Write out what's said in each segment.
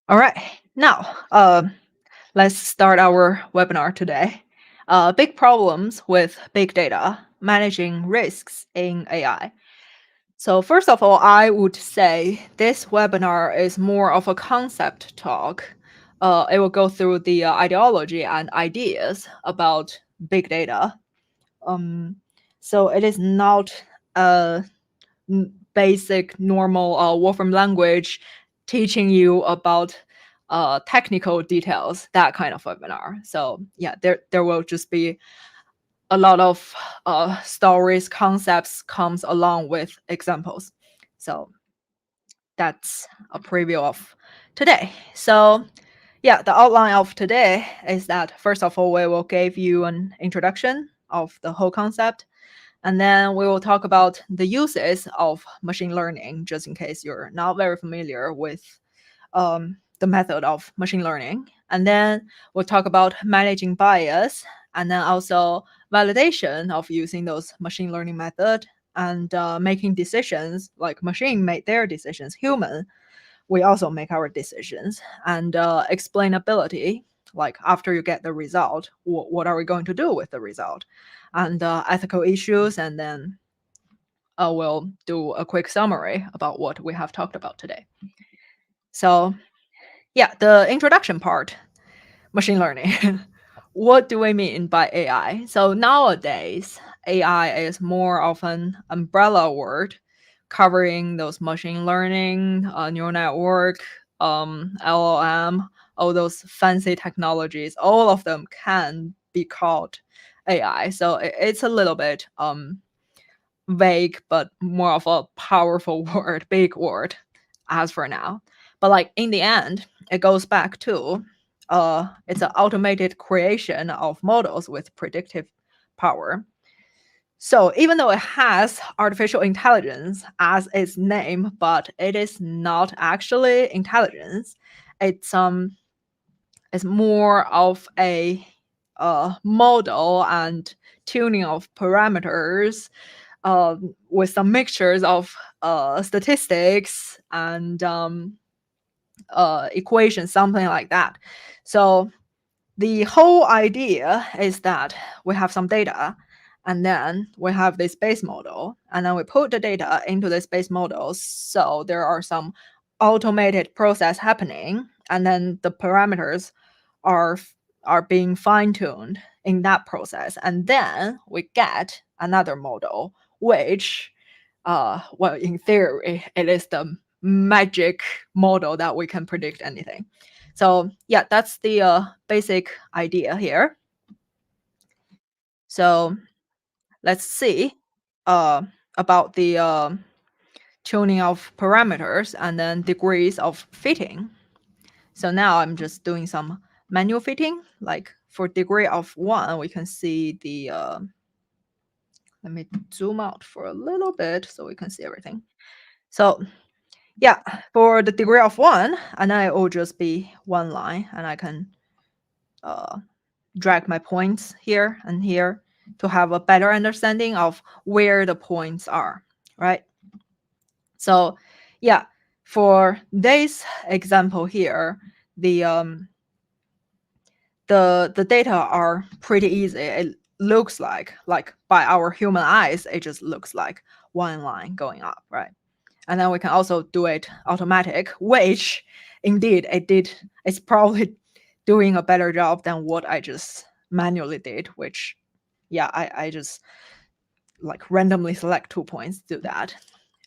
All right, now let's start our webinar today. Big problems with big data, managing risks in AI. So first of all, I would say this webinar is more of a concept talk. It will go through the ideology and ideas about big data. Um, so it is not a basic, normal Wolfram language teaching you about technical details, that kind of webinar. So yeah, there will just be a lot of stories, concepts comes along with examples. So that's a preview of today. So yeah, the outline of today is that first of all, we will give you an introduction of the whole concept. And then we will talk about the uses of machine learning, just in case you're not very familiar with the method of machine learning. And then we'll talk about managing bias and then also validation of using those machine learning method and making decisions like machine made their decisions. Human, we also make our decisions and explainability. Like after you get the result, what are we going to do with the result? And ethical issues, and then we'll do a quick summary about what we have talked about today. So yeah, the introduction part, machine learning. What do we mean by AI? So nowadays, AI is more of an umbrella word covering those machine learning, neural network, LLM, all those fancy technologies. All of them can be called AI. So it's a little bit vague, but more of a powerful word, big word, as for now. But like in the end, it goes back to it's an automated creation of models with predictive power. So even though it has artificial intelligence as its name, but it is not actually intelligence. It's more of a model and tuning of parameters with some mixtures of statistics and equations, something like that. So the whole idea is that we have some data and then we have this base model and then we put the data into this base model. So there are some automated process happening and then the parameters are are being fine-tuned in that process. And then we get another model, which well, in theory, it is the magic model that we can predict anything. So yeah, that's the basic idea here. So let's see uh, about the tuning of parameters and then degrees of fitting. So now I'm just doing some manual fitting. Like for degree of 1, we can see the, let me zoom out for a little bit so we can see everything. So yeah, for the degree of 1, and then it will just be one line, and I can drag my points here and here to have a better understanding of where the points are, right? So yeah, for this example here, the the data are pretty easy. It looks like by our human eyes, it just looks like one line going up, right? And then we can also do it automatic, which indeed it did. It's probably doing a better job than what I just manually did, which yeah, I just like randomly select 2 points, do that.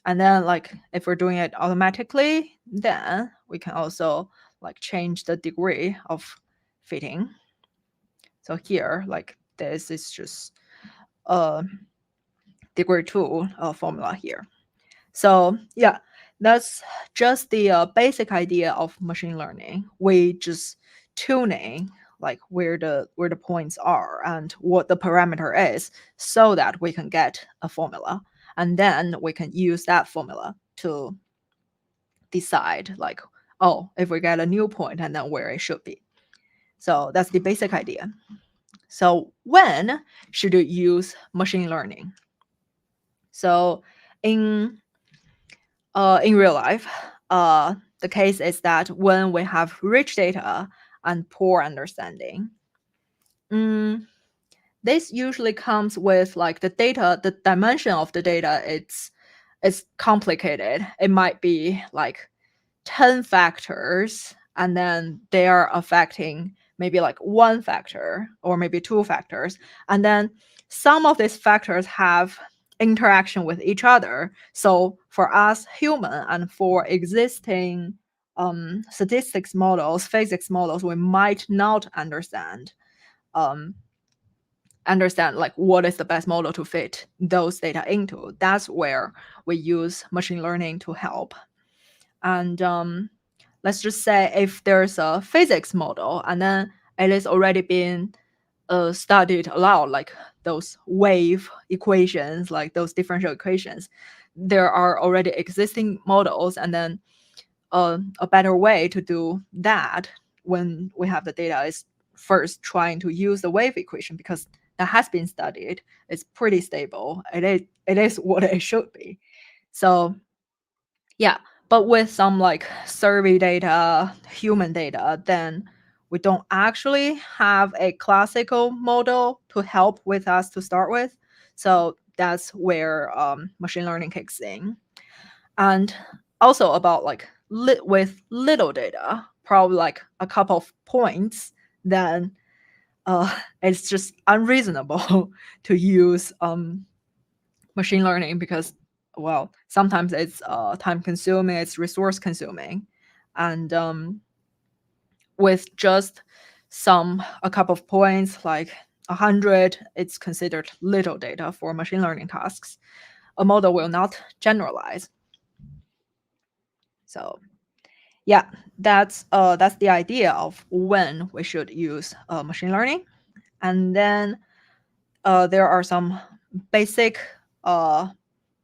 And then like if we're doing it automatically, then we can also like change the degree of fitting. So here, like this is just a degree 2 formula here. So yeah, that's just the basic idea of machine learning. We just tuning like where the points are and what the parameter is so that we can get a formula. And then we can use that formula to decide like, oh, if we get a new point and then where it should be. So that's the basic idea. So when should you use machine learning? So in real life, the case is that when we have rich data and poor understanding, this usually comes with like the data, the dimension of the data, it's complicated. It might be like 10 factors, and then they are affecting maybe like one factor or maybe two factors. And then some of these factors have interaction with each other. So for us human and for existing statistics models, physics models, we might not understand like what is the best model to fit those data into. That's where we use machine learning to help. And let's just say if there's a physics model and then it is already been studied a lot, like those wave equations, like those differential equations, there are already existing models, and then a better way to do that when we have the data is first trying to use the wave equation, because that has been studied. It's pretty stable. It is what it should be. So yeah, but with some like survey data, human data, then we don't actually have a classical model to help with us to start with. So that's where machine learning kicks in. And also about like with little data, probably like a couple of points, then it's just unreasonable to use machine learning, because well, sometimes it's time consuming, it's resource consuming, and with just a couple of points like 100, it's considered little data for machine learning tasks. A model will not generalize. So yeah, that's the idea of when we should use machine learning. And then there are some basic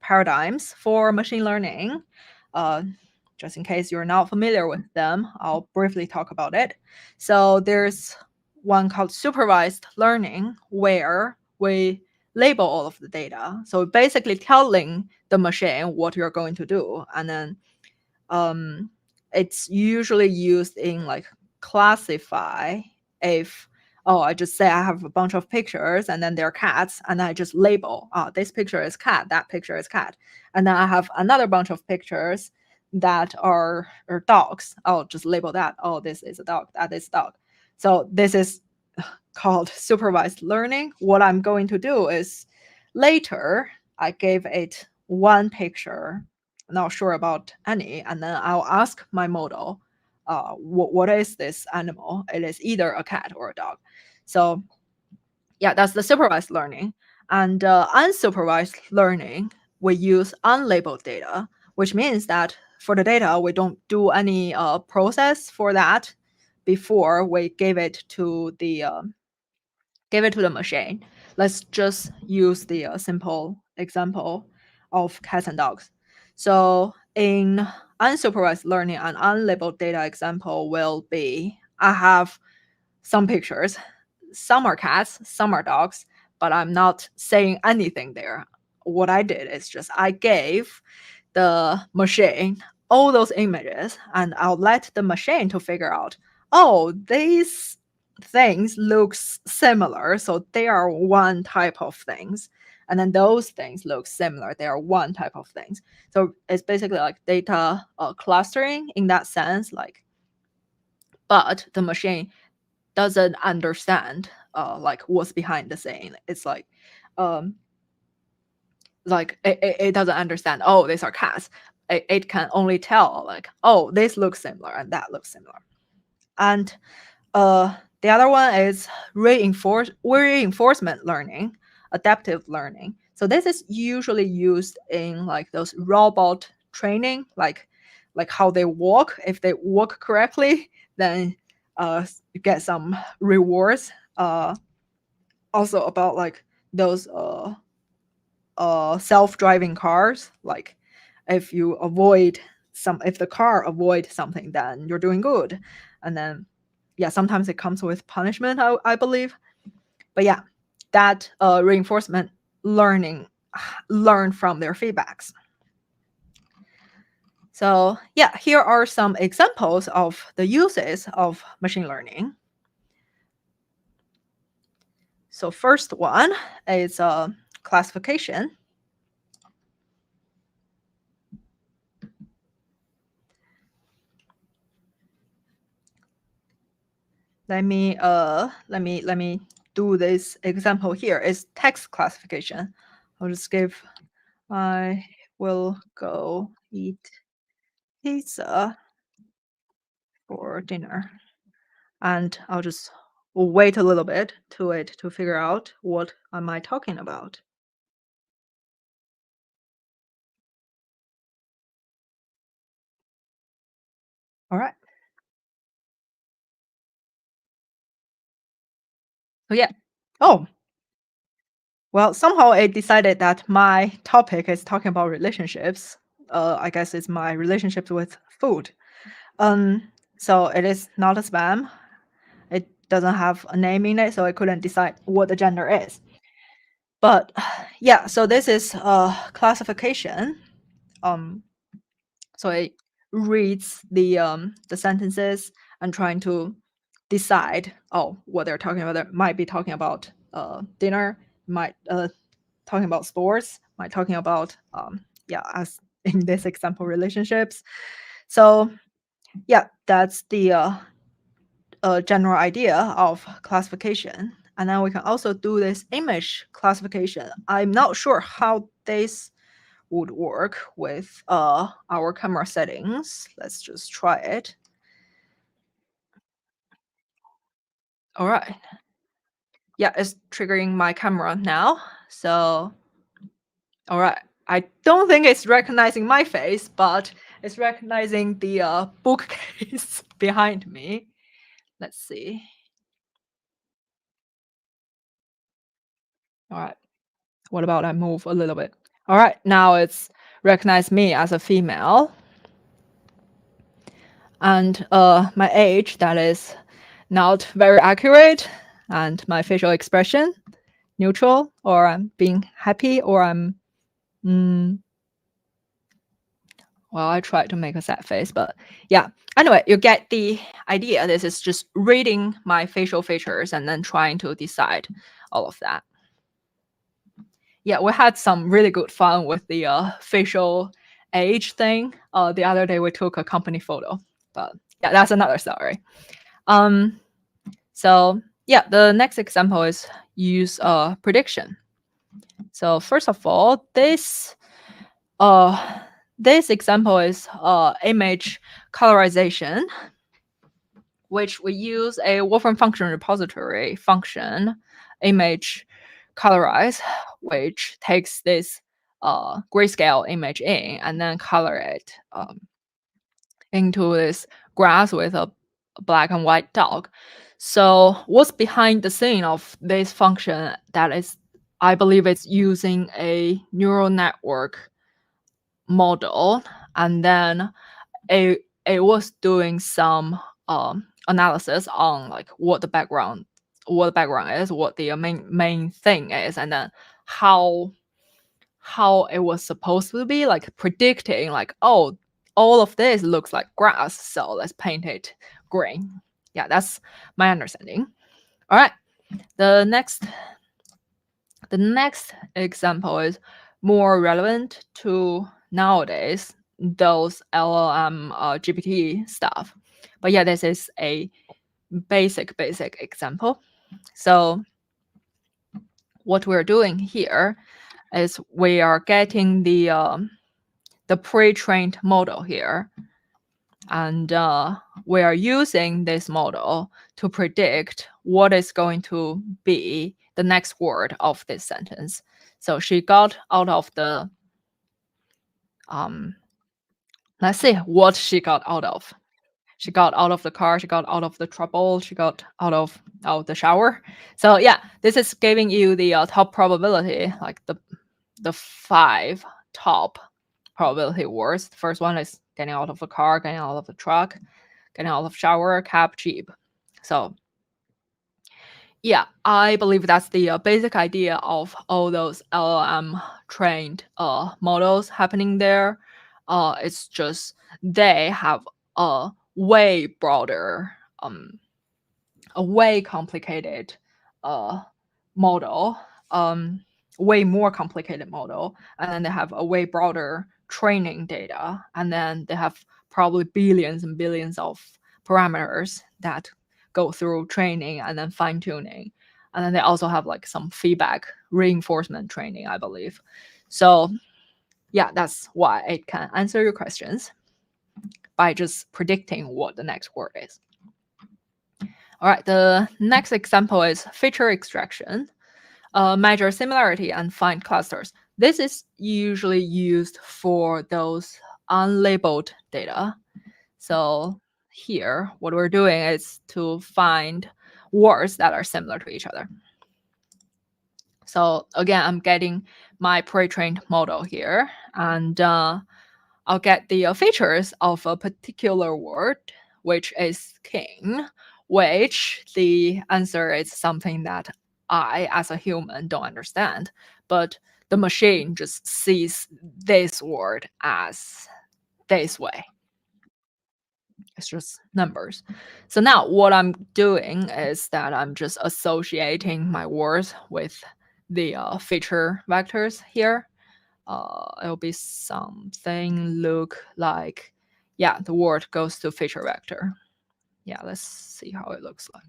paradigms for machine learning. Just in case you're not familiar with them, I'll briefly talk about it. So there's one called supervised learning, where we label all of the data. So basically telling the machine what you're going to do. And then it's usually used in like classify. If I just say I have a bunch of pictures and then they're cats, and I just label, this picture is cat, that picture is cat. And then I have another bunch of pictures that are dogs. I'll just label that. Oh, this is a dog, that is dog. So this is called supervised learning. What I'm going to do is later I gave it one picture, not sure about any, and then I'll ask my model, what is this animal? It is either a cat or a dog. So yeah, that's the supervised learning. And unsupervised learning, we use unlabeled data, which means that for the data, we don't do any process for that before we give it to the machine. Let's just use the simple example of cats and dogs. So in unsupervised learning, an unlabeled data example will be, I have some pictures. Some are cats, some are dogs, but I'm not saying anything there. What I did is just I gave the machine all those images, and I'll let the machine to figure out, oh, these things looks similar, so they are one type of things. And then those things look similar, they are one type of things. So it's basically like data clustering in that sense, like, but the machine doesn't understand like what's behind the scene. It's like it doesn't understand, oh, these are cats. It can only tell like, oh, this looks similar and that looks similar. And the other one is reinforcement learning, adaptive learning. So this is usually used in like those robot training, like how they walk. If they walk correctly, then you get some rewards. Also about like those self-driving cars, like if the car avoid something, then you're doing good. And then yeah, sometimes it comes with punishment, I believe. But yeah, that reinforcement learning, learn from their feedbacks. So yeah, here are some examples of the uses of machine learning. So first one is classification. Let me do this example here. It's text classification. I'll just give I will go eat pizza for dinner. And I'll just wait a little bit to it to figure out what am I talking about. All right. So yeah. Oh, well, somehow it decided that my topic is talking about relationships. I guess it's my relationships with food. Um, so it is not a spam. It doesn't have a name in it, so I couldn't decide what the gender is. But yeah, so this is classification. Um, so it reads the sentences and trying to decide what they're talking about. They might be talking about dinner, might talking about sports, might talking about yeah, as in this example, relationships. So yeah, that's the general idea of classification. And then we can also do this image classification. I'm not sure how this would work with our camera settings. Let's just try it. All right. Yeah, it's triggering my camera now. So, all right. I don't think it's recognizing my face, but it's recognizing the bookcase behind me. Let's see. All right. What about I move a little bit? All right. Now it's recognized me as a female. And my age, that is not very accurate. And my facial expression, neutral, or I'm being happy, or I'm well, I tried to make a sad face, but yeah. Anyway, you get the idea. This is just reading my facial features and then trying to decide all of that. Yeah, we had some really good fun with the facial age thing. The other day we took a company photo, but yeah, that's another story. So yeah, the next example is use prediction. So first of all, this example is image colorization, which we use a Wolfram function repository function image colorize, which takes this grayscale image in and then color it into this grass with a black and white dog. So what's behind the scene of this function that is, I believe it's using a neural network model, and then it was doing some analysis on like what the background is, what the main thing is, and then how it was supposed to be, like predicting like, oh, all of this looks like grass, so let's paint it green. Yeah, that's my understanding. All right, the next example is more relevant to nowadays, those LLM GPT stuff. But yeah, this is a basic example. So what we're doing here is we are getting the pre-trained model here, and we are using this model to predict what is going to be the next word of this sentence. So she got out of the let's see what she got out of. She got out of the car, she got out of the trouble, she got out of the shower. So yeah, this is giving you the top probability, like the 5 top probability words. The first one is getting out of the car, getting out of the truck, getting out of shower, cab, jeep. So yeah, I believe that's the basic idea of all those LLM trained models happening there. It's just they have a way broader, a way complicated uh, model, way more complicated model, and then they have a way broader training data, and then they have probably billions and billions of parameters that go through training and then fine tuning. And then they also have like some feedback reinforcement training, I believe. So yeah, that's why it can answer your questions by just predicting what the next word is. All right, the next example is feature extraction. Measure similarity and find clusters. This is usually used for those unlabeled data. So here, what we're doing is to find words that are similar to each other. So again, I'm getting my pre-trained model here, and I'll get the features of a particular word, which is king, which the answer is something that I, as a human, don't understand. But the machine just sees this word as this way. It's just numbers. So now what I'm doing is that I'm just associating my words with the feature vectors here. It'll be something look like, yeah, the word goes to feature vector. Yeah, let's see how it looks like.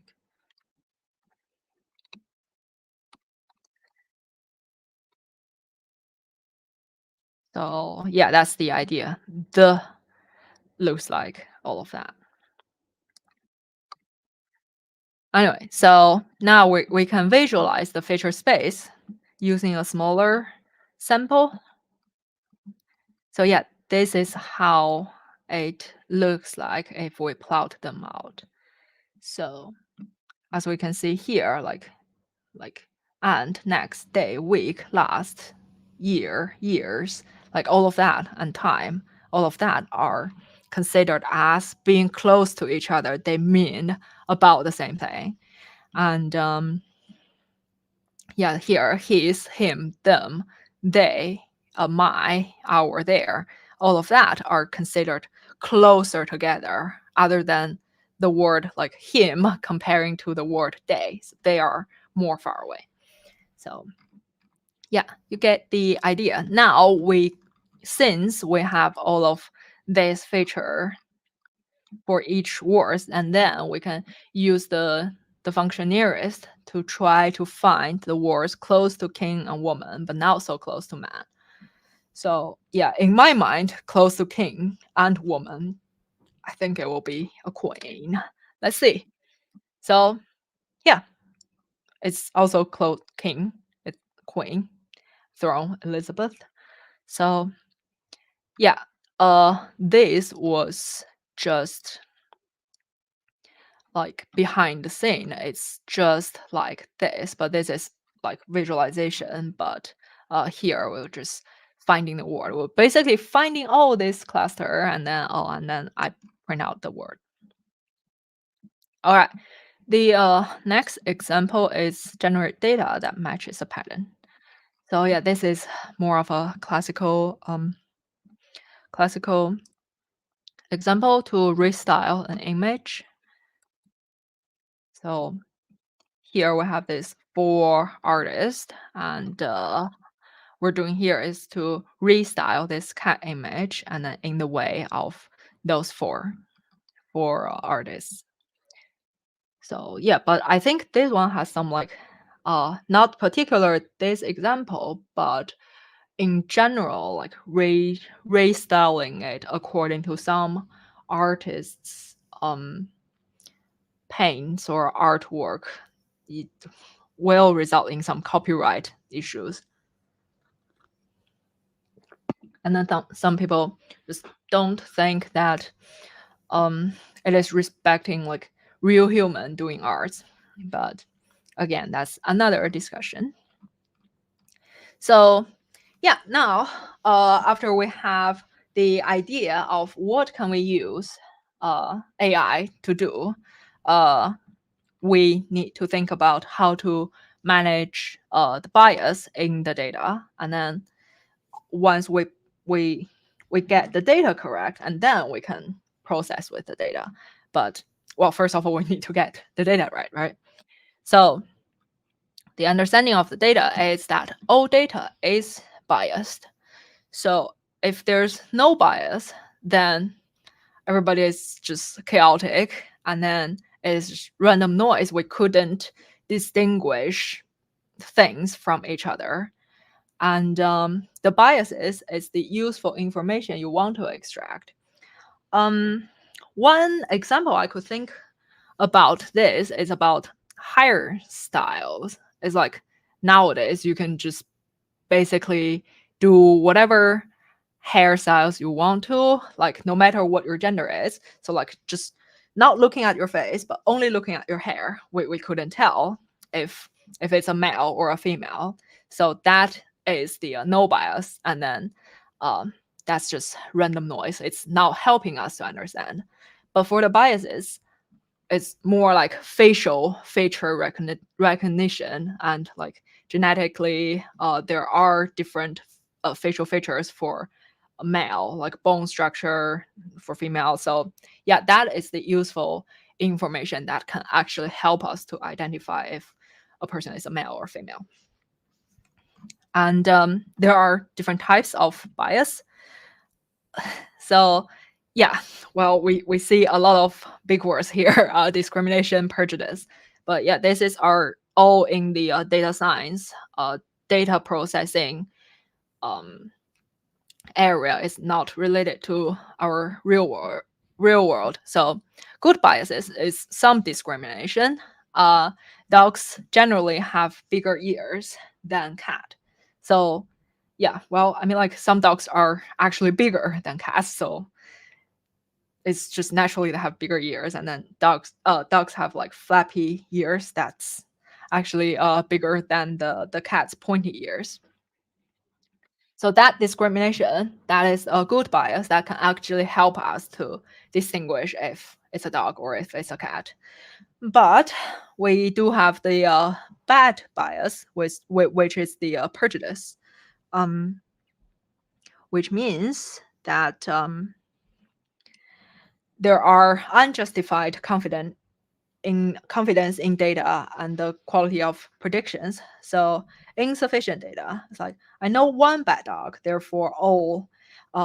So yeah, that's the idea. The looks like all of that. Anyway, so now we can visualize the feature space using a smaller sample. So yeah, this is how it looks like if we plot them out. So as we can see here, like and next day, week, last, year, years, like all of that, and time, all of that are considered as being close to each other. They mean about the same thing. And yeah, here, his, him, them, they, my, our, their, all of that are considered closer together other than the word like him comparing to the word they. So they are more far away. So yeah, you get the idea. Now since we have all of this feature for each word, and then we can use the function nearest to try to find the words close to king and woman, but not so close to man. So yeah, in my mind, close to king and woman, I think it will be a queen. Let's see. So yeah, it's also close king, it's queen, throne, Elizabeth. So yeah, this was just like behind the scene. It's just like this, but this is like visualization. But here we're just finding the word. We're basically finding all this cluster, and then I print out the word. All right. The next example is generate data that matches a pattern. So yeah, this is more of a classical example to restyle an image. So here we have this 4 artists, and we're doing here is to restyle this cat image and then in the way of those four artists. So yeah, but I think this one has some like not particular this example, but in general, like restyling it according to some artists' paints or artwork, it will result in some copyright issues. And then some people just don't think that it is respecting like real human doing arts. But again, that's another discussion. So yeah, now after we have the idea of what can we use AI to do, we need to think about how to manage the bias in the data. And then once we we get the data correct, and then we can process with the data. But well, first of all, we need to get the data right? So the understanding of the data is that all data is biased. So if there's no bias, then everybody is just chaotic, and then it's random noise. We couldn't distinguish things from each other. And the biases is the useful information you want to extract. One example I could think about this is about hairstyles. It's like nowadays you can just basically do whatever hairstyles you want to, like no matter what your gender is. So like just not looking at your face, but only looking at your hair. We couldn't tell if it's a male or a female. So that is the no bias, and then that's just random noise. It's not helping us to understand. But for the biases, it's more like facial feature recognition, and like genetically there are different facial features for a male, like bone structure for female. So yeah, that is the useful information that can actually help us to identify if a person is a male or female. And there are different types of bias. So yeah, well, we see a lot of big words here, discrimination, prejudice. But yeah, this is all in the data science, data processing area. Is not related to our real world. So good biases is some discrimination. Dogs generally have bigger ears than cat. So yeah, well, I mean, like some dogs are actually bigger than cats, so it's just naturally they have bigger ears. And then dogs have like flappy ears that's actually bigger than the cat's pointy ears. So that discrimination, that is a good bias that can actually help us to distinguish if it's a dog or if it's a cat. But we do have the bad bias, which is the prejudice, which means that there are unjustified confidence in data and the quality of predictions. So insufficient data. It's like, I know one bad dog, therefore all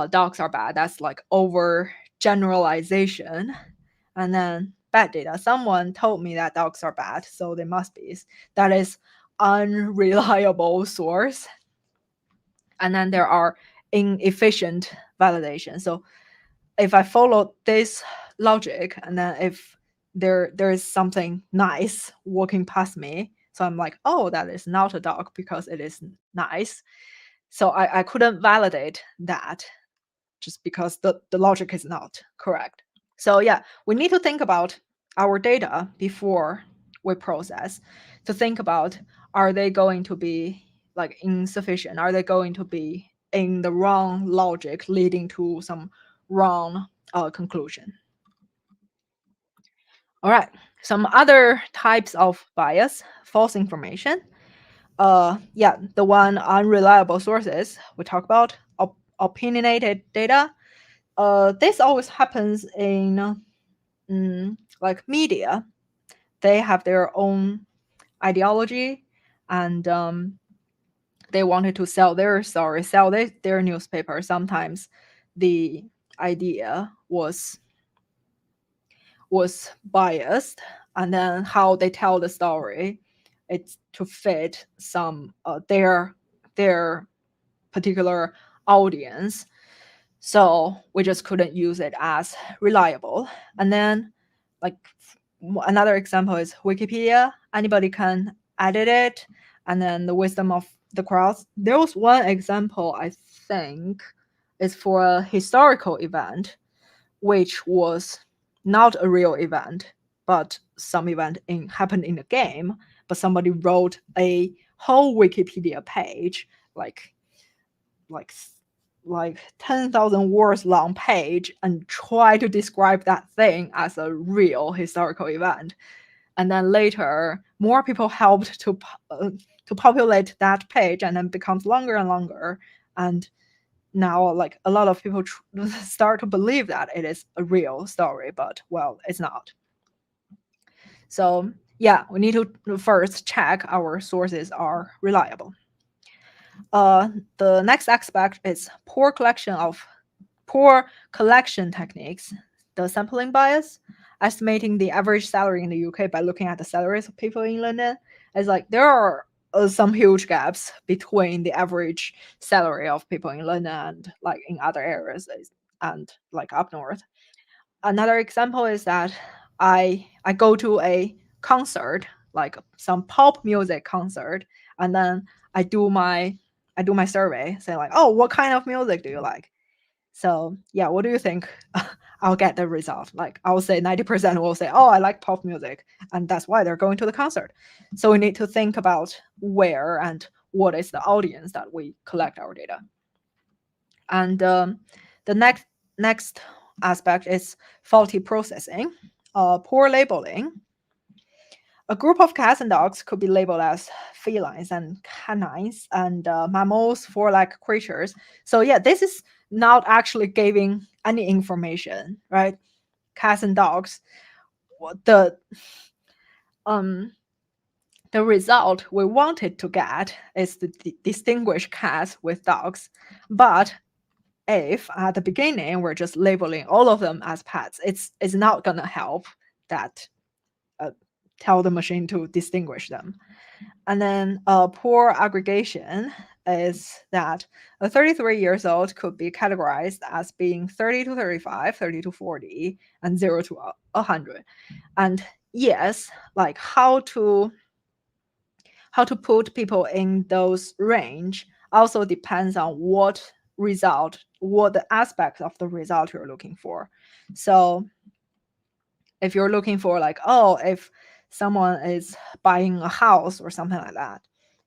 dogs are bad. That's like over generalization. And then bad data. Someone told me that dogs are bad, so they must be. That is unreliable source. And then there are inefficient validation. So if I follow this logic, and then if there is something nice walking past me, so I'm like, oh, that is not a dog because it is nice. So I couldn't validate that just because the logic is not correct. So yeah, we need to think about our data before we process, to think about, are they going to be like insufficient? Are they going to be in the wrong logic leading to some wrong conclusion? All right, some other types of bias: false information. Yeah, the one unreliable sources we talk about, opinionated data. This always happens in like media. They have their own ideology, and they wanted to sell their story, sell their newspaper. Sometimes the idea was biased, and then how they tell the story, it's to fit some their particular audience. So we just couldn't use it as reliable. And then like another example is Wikipedia. Anybody can edit it, and then the wisdom of the crowds. There was one example, I think, is for a historical event, which was not a real event, but some event happened in the game. But somebody wrote a whole Wikipedia page, like 10,000 words long page, and try to describe that thing as a real historical event. And then later, more people helped to populate that page, and then becomes longer and longer. And now like a lot of people start to believe that it is a real story, but well, it's not. So yeah, we need to first check our sources are reliable. The next aspect is poor collection techniques. The sampling bias, estimating the average salary in the UK by looking at the salaries of people in London, is like there are some huge gaps between the average salary of people in London and like in other areas and like up north. Another example is that I go to a concert, like some pop music concert, and then I do my survey, say like, oh, what kind of music do you like? So yeah, what do you think? I'll get the result. Like I'll say 90% will say, oh, I like pop music, and that's why they're going to the concert. So we need to think about where and what is the audience that we collect our data. And the next aspect is faulty processing, poor labeling. A group of cats and dogs could be labeled as felines and canines and mammals for like creatures. So yeah, this is not actually giving any information, right? Cats and dogs, the um the result we wanted to get is to distinguish cats with dogs, but if at the beginning we're just labeling all of them as pets, it's not gonna help that tell the machine to distinguish them. And then poor aggregation is that a 33 years old could be categorized as being 30 to 35, 30 to 40, and 0 to 100. And yes, like how to put people in those range also depends on what the aspect of the result you're looking for. So if you're looking for like, oh, if someone is buying a house or something like that,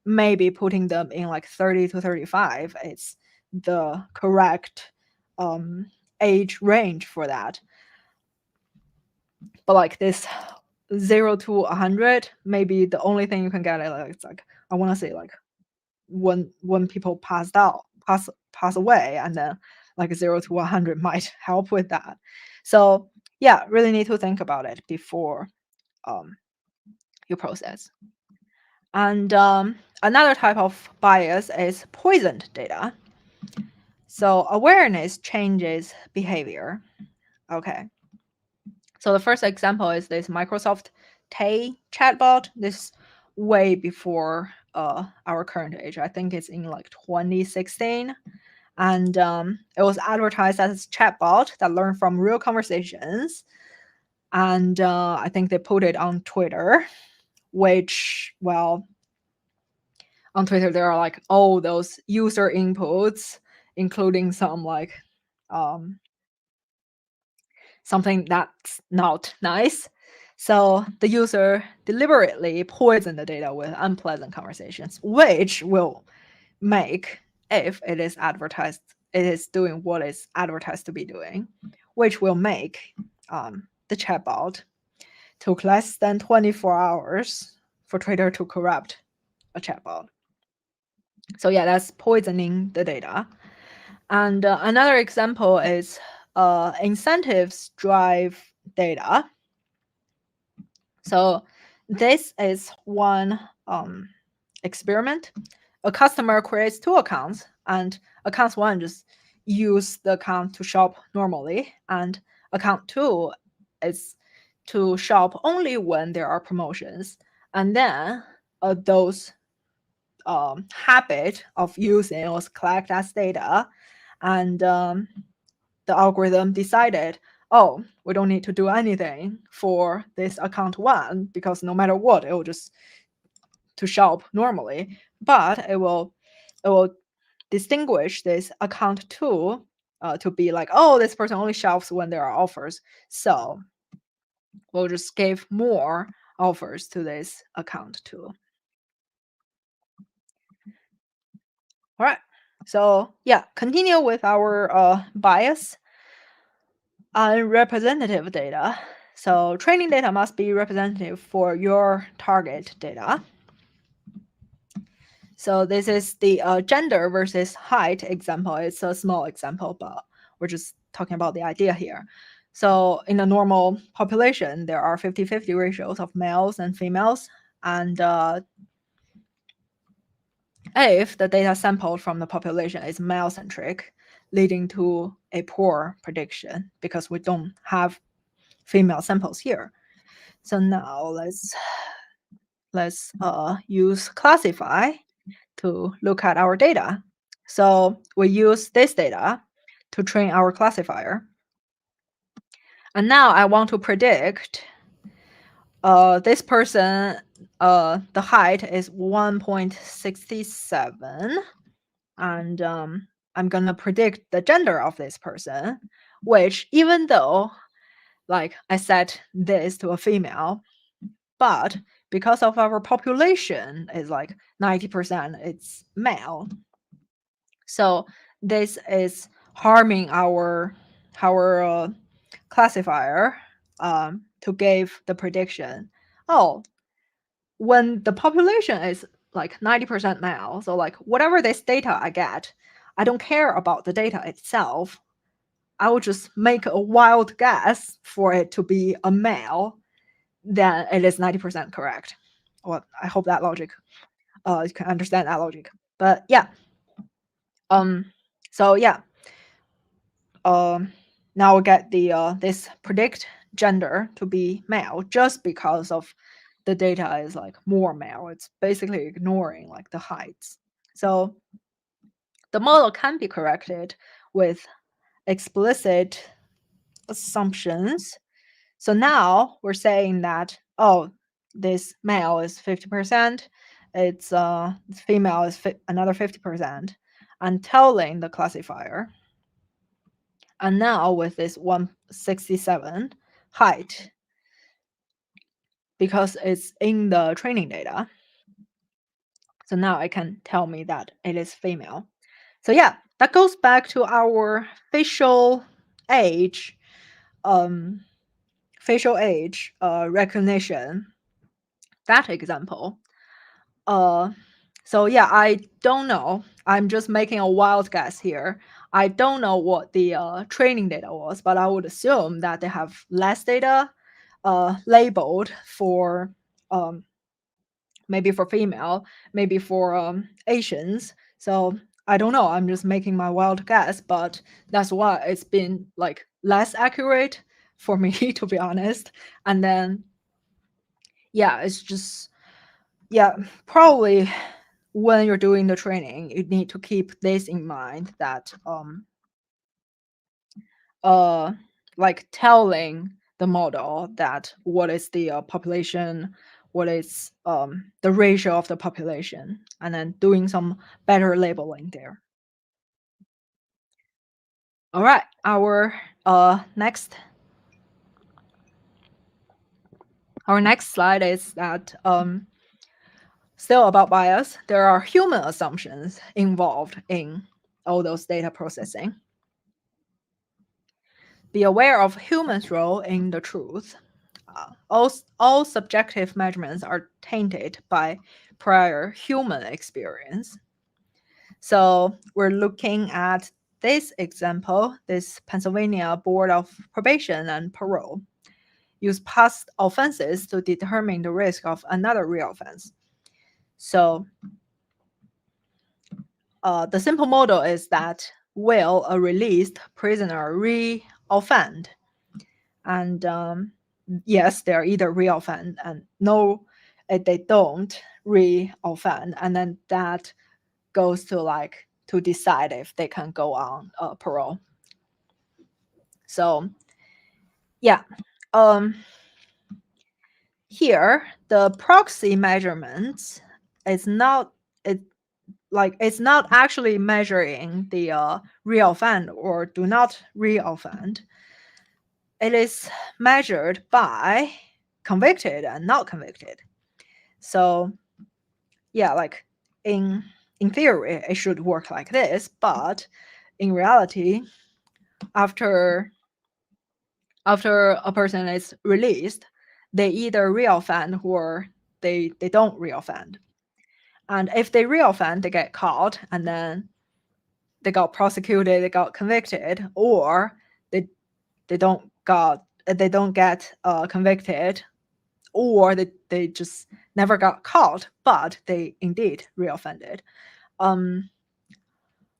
maybe putting them in like 30 to 35 is the correct age range for that. But like this 0 to 100, maybe the only thing you can get is like, I want to say like when people pass away, and then like 0 to 100 might help with that. So yeah, really need to think about it before you process. And another type of bias is poisoned data. So awareness changes behavior. Okay. So the first example is this Microsoft Tay chatbot. This way before our current age. I think it's in like 2016. And it was advertised as a chatbot that learned from real conversations. And I think they put it on Twitter, which, well, on Twitter there are like all those user inputs, including some like something that's not nice. So the user deliberately poisoned the data with unpleasant conversations, which will make, if it is advertised, it is doing what it's advertised to be doing, which will make the chatbot took less than 24 hours for Twitter to corrupt a chatbot. So yeah, that's poisoning the data. And another example is incentives drive data. So this is one experiment. A customer creates two accounts, and account one just use the account to shop normally, and account two is to shop only when there are promotions. And then those habit of using was collected as data, and the algorithm decided, oh, we don't need to do anything for this account one, because no matter what, it will just to shop normally, but it will distinguish this account two to be like, oh, this person only shops when there are offers, so we'll just give more offers to this account two. All right, so yeah, continue with our bias on representative data. So training data must be representative for your target data. So this is the gender versus height example. It's a small example, but we're just talking about the idea here. So in a normal population, there are 50-50 ratios of males and females. And if the data sampled from the population is male-centric, leading to a poor prediction because we don't have female samples here. So now let's use classify to look at our data. So we use this data to train our classifier. And now I want to predict this person, the height is 1.67. And I'm going to predict the gender of this person, which even though like I set this to a female, but because of our population is like 90% it's male. So this is harming our classifier to give the prediction. Oh, when the population is like 90% male, so like whatever this data I get, I don't care about the data itself. I will just make a wild guess for it to be a male, then it is 90% correct. Well, I hope that logic, you can understand that logic. But yeah, so yeah, now we get the this predict gender to be male just because of the data is like more male. It's basically ignoring like the heights. So the model can be corrected with explicit assumptions. So now we're saying that, oh, this male is 50%, it's female is another 50%, and telling the classifier. And now with this 167 height, because it's in the training data, so now it can tell me that it is female. So yeah, that goes back to our facial age recognition, that example. So yeah, I don't know. I'm just making a wild guess here. I don't know what the training data was, but I would assume that they have less data labeled for maybe for female, maybe for Asians. So I don't know. I'm just making my wild guess, but that's why it's been like less accurate for me, to be honest. And then, yeah, it's just, yeah, probably when you're doing the training, you need to keep this in mind that like telling the model that what is the population, what is the ratio of the population, and then doing some better labeling there. All right, our next slide is that still about bias. There are human assumptions involved in all those data processing. Be aware of humans' role in the truth. All subjective measurements are tainted by prior human experience. So we're looking at this example, this Pennsylvania Board of Probation and Parole use past offenses to determine the risk of another reoffense. So the simple model is that will a released prisoner re-offend? And yes, they're either re-offend and no, they don't re-offend. And then that goes to like to decide if they can go on parole. So yeah, here the proxy measurements is not it's not actually measuring the re-offend or do not re-offend. It is measured by convicted and not convicted. So yeah, like in theory, it should work like this, but in reality, after a person is released, they either re-offend or they don't re-offend. And if they reoffend, they get caught, and then they got prosecuted, they got convicted, or they don't get convicted, or they just never got caught, but they indeed reoffended.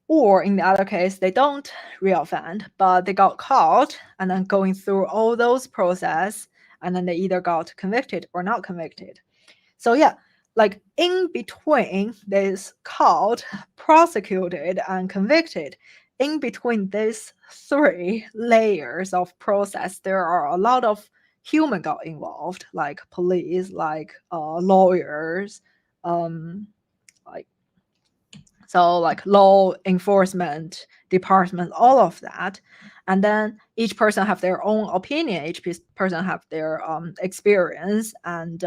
Or in the other case, they don't reoffend, but they got caught, and then going through all those process, and then they either got convicted or not convicted. So yeah, like in between this caught, prosecuted, and convicted, in between these three layers of process, there are a lot of human got involved, like police, like lawyers, like like law enforcement department, all of that. And then each person have their own opinion, each person have their experience, and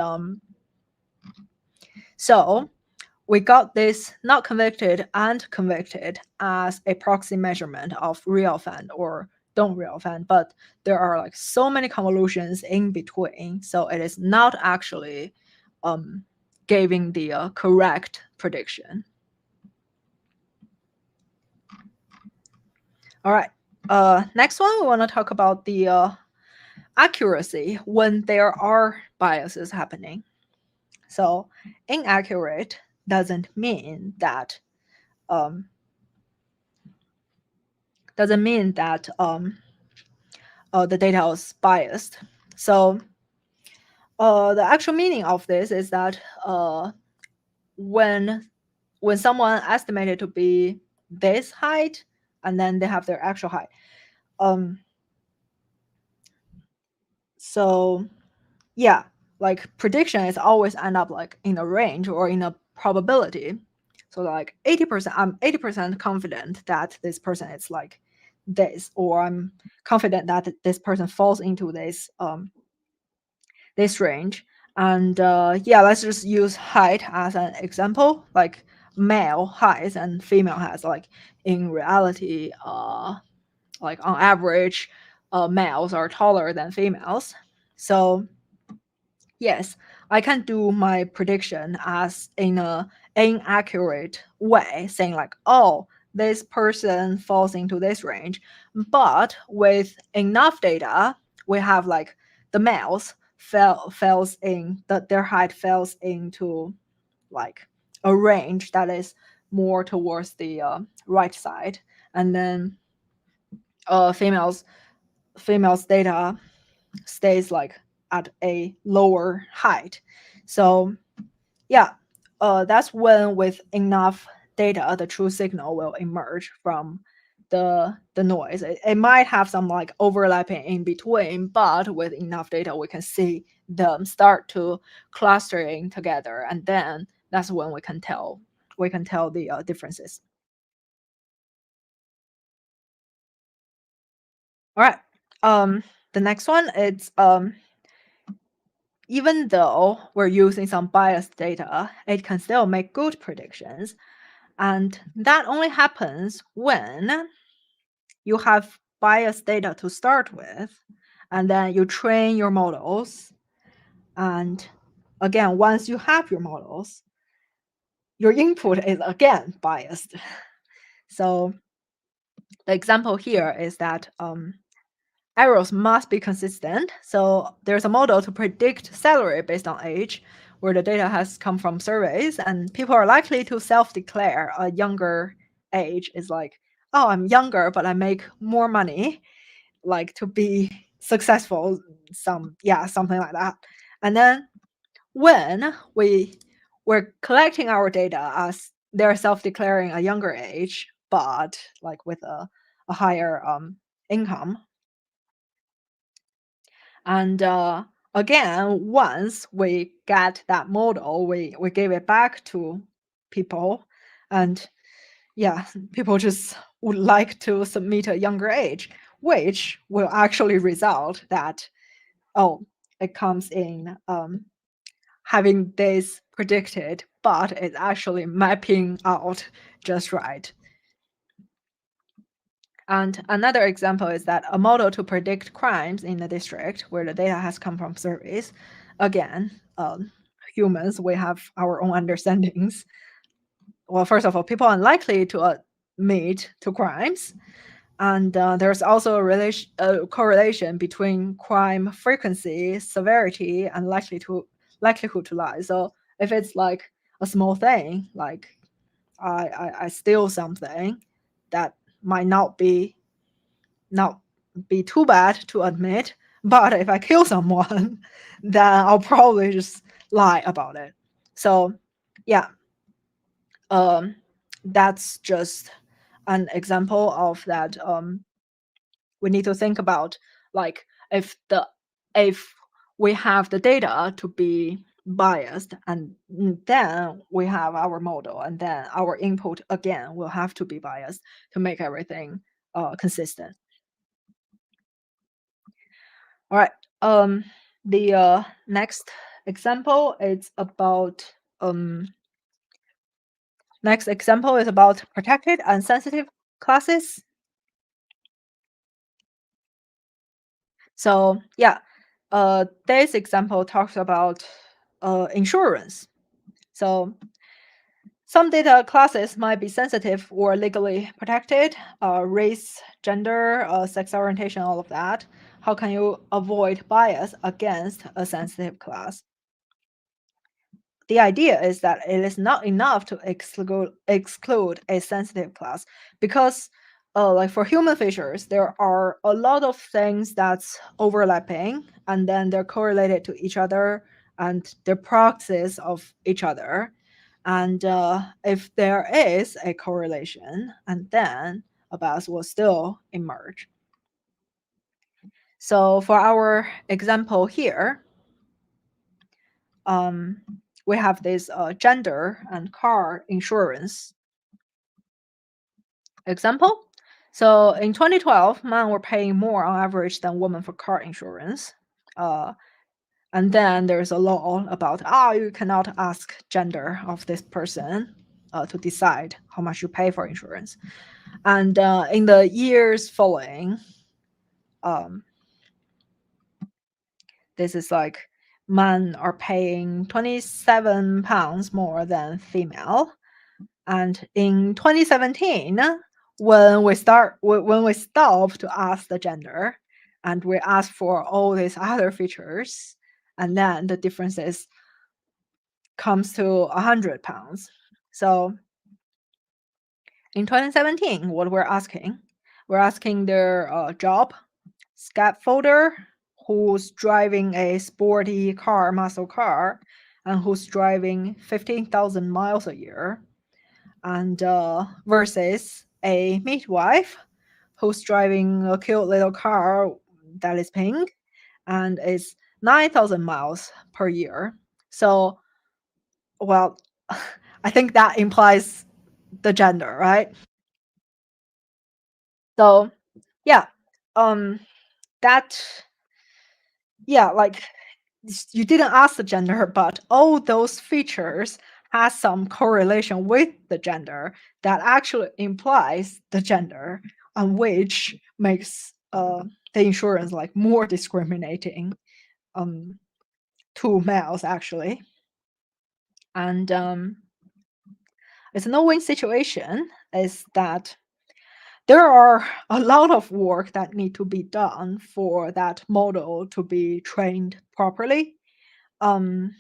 so we got this not convicted and convicted as a proxy measurement of reoffend or don't reoffend, but there are like so many convolutions in between, so it is not actually giving the correct prediction. All right. Next one, we want to talk about the accuracy when there are biases happening. So inaccurate doesn't mean that the data is biased. So the actual meaning of this is that when someone estimated to be this height, and then they have their actual height. So yeah, like prediction is always end up like in a range or in a probability. So like 80%, I'm 80% confident that this person is like this, or I'm confident that this person falls into this this range. And yeah, let's just use height as an example. Like male height and female height, like in reality, like on average, males are taller than females. So yes, I can do my prediction as in a inaccurate way, saying like, oh, this person falls into this range. But with enough data, we have like the males falls in that their height falls into like a range that is more towards the right side, and then females data stays like at a lower height. So yeah, that's when with enough data, the true signal will emerge from the noise. It might have some like overlapping in between, but with enough data, we can see them start to clustering together, and then that's when we can tell the differences. All right. The next one is even though we're using some biased data, it can still make good predictions. And that only happens when you have biased data to start with, and then you train your models. And again, once you have your models, your input is again biased. So the example here is that errors must be consistent. So there's a model to predict salary based on age, where the data has come from surveys, and people are likely to self-declare a younger age is like, oh, I'm younger, but I make more money, like to be successful, something like that. And then when we're collecting our data as they're self-declaring a younger age, but like with a higher income, and again, once we get that model, we give it back to people, and yeah, people just would like to submit a younger age, which will actually result that, oh, it comes in having this predicted, but it's actually mapping out just right. And another example is that a model to predict crimes in the district where the data has come from surveys. Again, humans, we have our own understandings. well, first of all, people are unlikely to admit to crimes, and there's also a correlation between crime frequency, severity, and likelihood to lie. So if it's like a small thing, like I steal something, that might not be too bad to admit. But if I kill someone, then I'll probably just lie about it. So yeah, um, that's just an example of that. We need to think about, like, if we have the data to be biased, and then we have our model, and then our input again will have to be biased to make everything consistent. All right. Um, the next example is about next example is about protected and sensitive classes. So yeah, this example talks about insurance. So some data classes might be sensitive or legally protected, race, gender, sex orientation, all of that. How can you avoid bias against a sensitive class? The idea is that it is not enough to exclude a sensitive class, because like for human features, there are a lot of things that's overlapping, and then they're correlated to each other, and they're proxies of each other. And if there is a correlation, and then a bias will still emerge. So for our example here, um, we have this gender and car insurance example. So in 2012, men were paying more on average than women for car insurance. Uh, and then there's a law about, you cannot ask gender of this person to decide how much you pay for insurance. And in the years following, um, this is like men are paying 27 pounds more than female. And in 2017, when we stop to ask the gender, and we ask for all these other features, and then the differences comes to 100 pounds. So in 2017, what we're asking their job, scaffolder, who's driving a sporty car, muscle car, and who's driving 15,000 miles a year, and versus a midwife who's driving a cute little car that is pink and is 9,000 miles per year. So, well, I think that implies the gender, right? So, yeah, um, that, yeah, like you didn't ask the gender, but all those features has some correlation with the gender that actually implies the gender, and which makes the insurance like more discriminating um, to males actually. And it's a no-win situation, is that there are a lot of work that need to be done for that model to be trained properly. Um,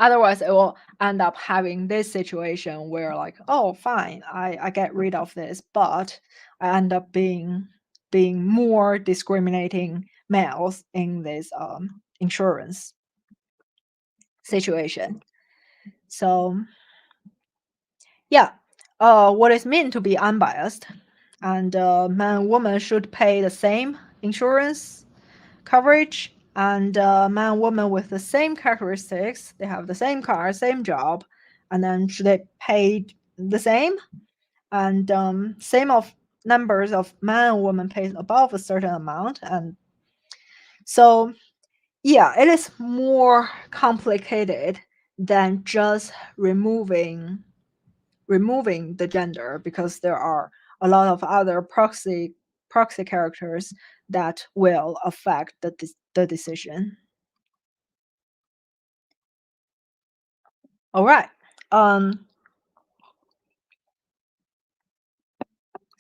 Otherwise, it will end up having this situation where, like, oh, fine, I get rid of this, but I end up being more discriminating males in this insurance situation. So yeah, what is meant to be unbiased, and man and woman should pay the same insurance coverage, and man and woman with the same characteristics, they have the same car, same job, and then should they pay the same, and same of numbers of man and woman pays above a certain amount. And so yeah, it is more complicated than just removing the gender, because there are a lot of other proxy characters that will affect the decision. All right.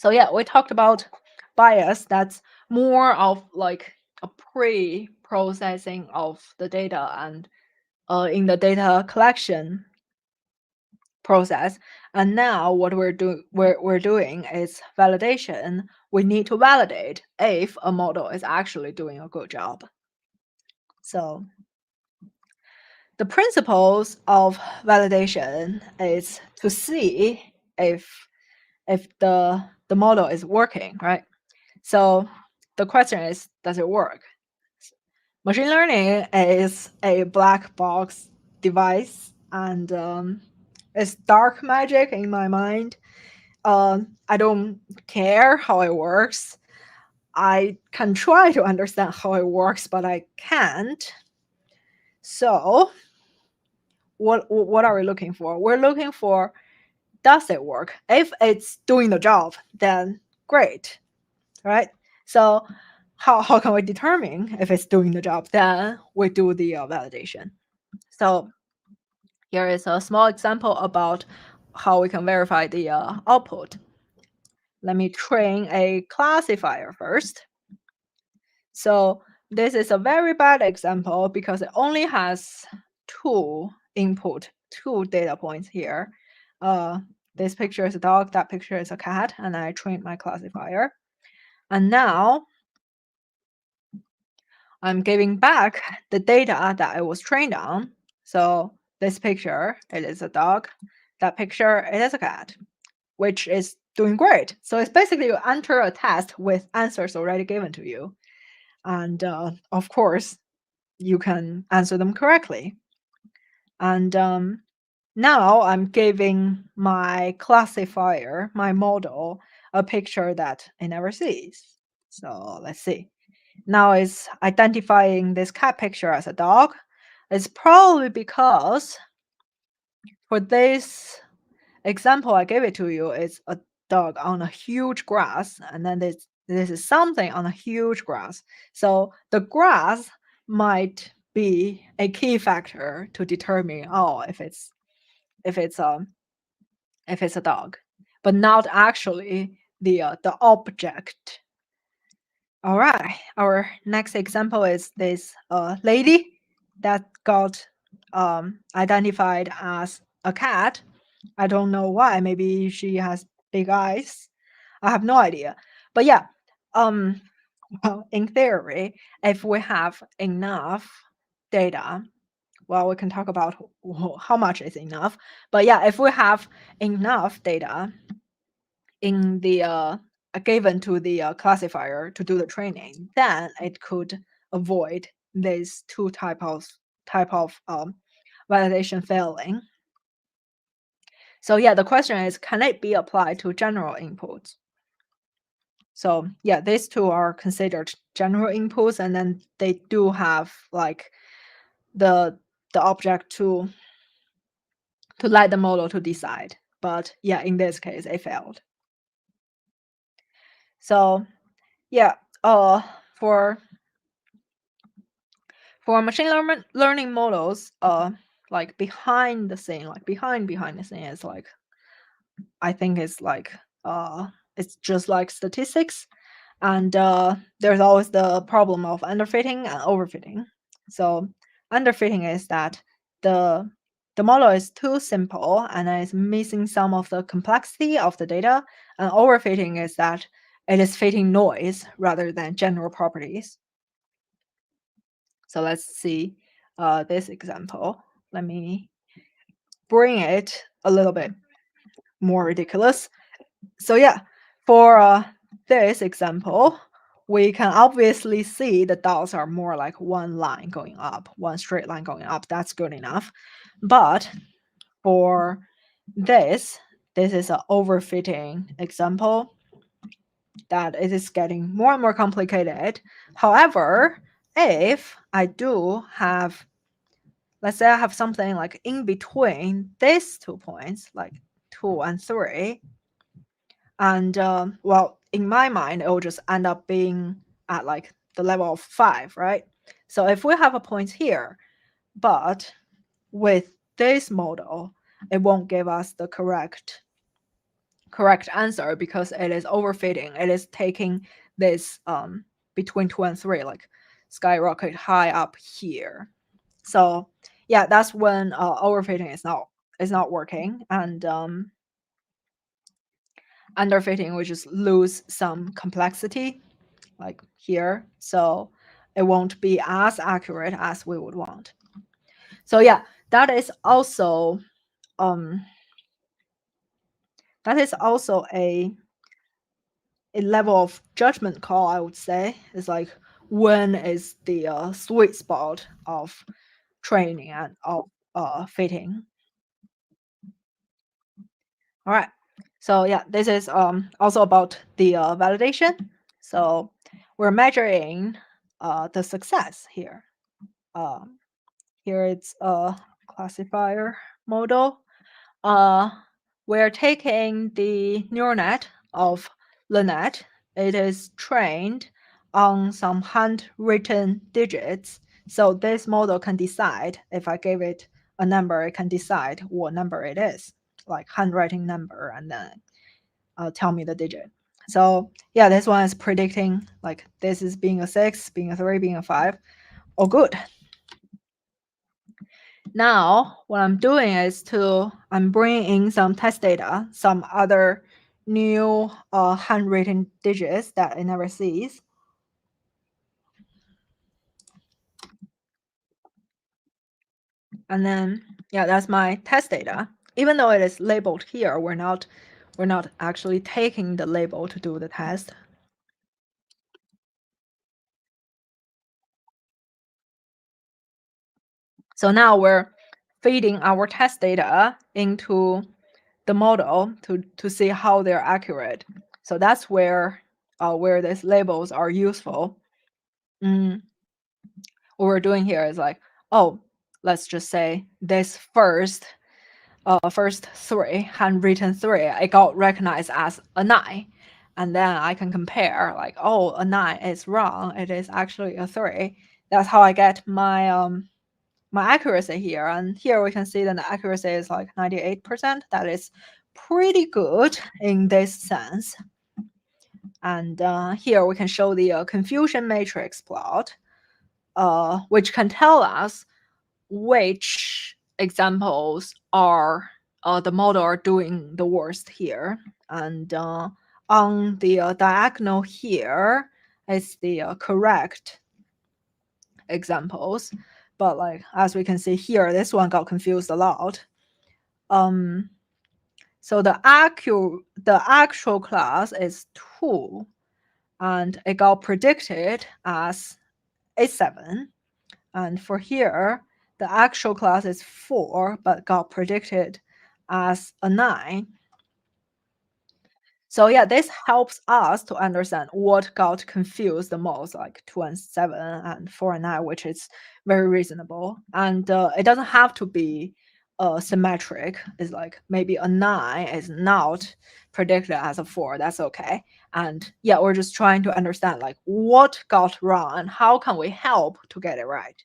So yeah, we talked about bias. That's more of like a pre-processing of the data and in the data collection process. And now what we're doing is validation. We need to validate if a model is actually doing a good job. So the principles of validation is to see if the model is working, right? So the question is, does it work? Machine learning is a black box device, and it's dark magic in my mind. I don't care how it works. I can try to understand how it works, but I can't. So what are we looking for? We're looking for, does it work? If it's doing the job, then great, right? So how can we determine if it's doing the job? Then we do the validation. So here is a small example about how we can verify the output. Let me train a classifier first. So this is a very bad example because it only has two data points here. This picture is a dog, that picture is a cat, and I trained my classifier. And now I'm giving back the data that I was trained on. So this picture, it is a dog. That picture, it is a cat, which is doing great. So it's basically you enter a test with answers already given to you. And of course, you can answer them correctly. And now I'm giving my classifier, my model, a picture that it never sees. So let's see. Now it's identifying this cat picture as a dog. It's probably because for this example I gave it to you, it's a dog on a huge grass, and then this is something on a huge grass. So the grass might be a key factor to determine, if it's a dog, but not actually the object. All right, our next example is this lady that got identified as a cat. I don't know why. Maybe she has big eyes. I have no idea. But yeah, um, well, in theory, if we have enough data, well, we can talk about how much is enough. But yeah, if we have enough data in the given to the classifier to do the training, then it could avoid these two type of validation failing. So yeah, the question is, can it be applied to general inputs? So yeah, these two are considered general inputs, and then they do have like the object to let the model to decide. But yeah, in this case, it failed. So yeah, for machine learning models, like behind the scene, is like, I think it's like it's just like statistics, and there's always the problem of underfitting and overfitting. So underfitting is that the model is too simple and it's missing some of the complexity of the data, and overfitting is that it is fitting noise rather than general properties. So let's see this example. Let me bring it a little bit more ridiculous. So yeah, for this example, we can obviously see the dots are more like one line going up, one straight line going up. That's good enough. But for this is an overfitting example that it is getting more and more complicated. However, if I do have, let's say I have something like in between these 2 points, like 2 and 3, and well, in my mind, it will just end up being at like the level of 5, right? So if we have a point here, but with this model, it won't give us the correct correct answer because it is overfitting. It is taking this between 2 and 3, like skyrocket high up here. So yeah, that's when overfitting is not working, and underfitting we just lose some complexity like here, so it won't be as accurate as we would want. So yeah, that is also um a level of judgment call, I would say. It's like when is the sweet spot of training and of fitting. All right. So yeah, this is also about the validation. So we're measuring the success here. Um, Here it's a classifier model. Uh, we're taking the neural net of the net. It is trained on some handwritten digits. So this model can decide if I give it a number, it can decide what number it is, like handwriting number, and then tell me the digit. So yeah, this one is predicting like this is being a 6, being a 3, being a 5. Oh, good. Now, what I'm doing is I'm bringing in some test data, some other new handwritten digits that it never sees. And then, yeah, that's my test data. Even though it is labeled here, we're not actually taking the label to do the test. So now we're feeding our test data into the model to see how they're accurate. So that's where these labels are useful. Mm, what we're doing here is like, oh, let's just say this first 3 handwritten 3, it got recognized as a 9, and then I can compare like, oh, a 9 is wrong, it is actually a 3. That's how I get my my accuracy here. And here we can see that the accuracy is like 98%. That is pretty good in this sense. And here we can show the confusion matrix plot, which can tell us which examples are the model are doing the worst here. And on the diagonal here is the correct examples. But like as we can see here, this one got confused a lot. So the actual class is 2, and it got predicted as a 7. And for here, the actual class is 4, but got predicted as a 9. So yeah, this helps us to understand what got confused the most, like 2 and 7 and 4 and 9, which is very reasonable. And it doesn't have to be symmetric. It's like maybe a 9 is not predicted as a 4. That's okay. And yeah, we're just trying to understand like what got wrong and how can we help to get it right.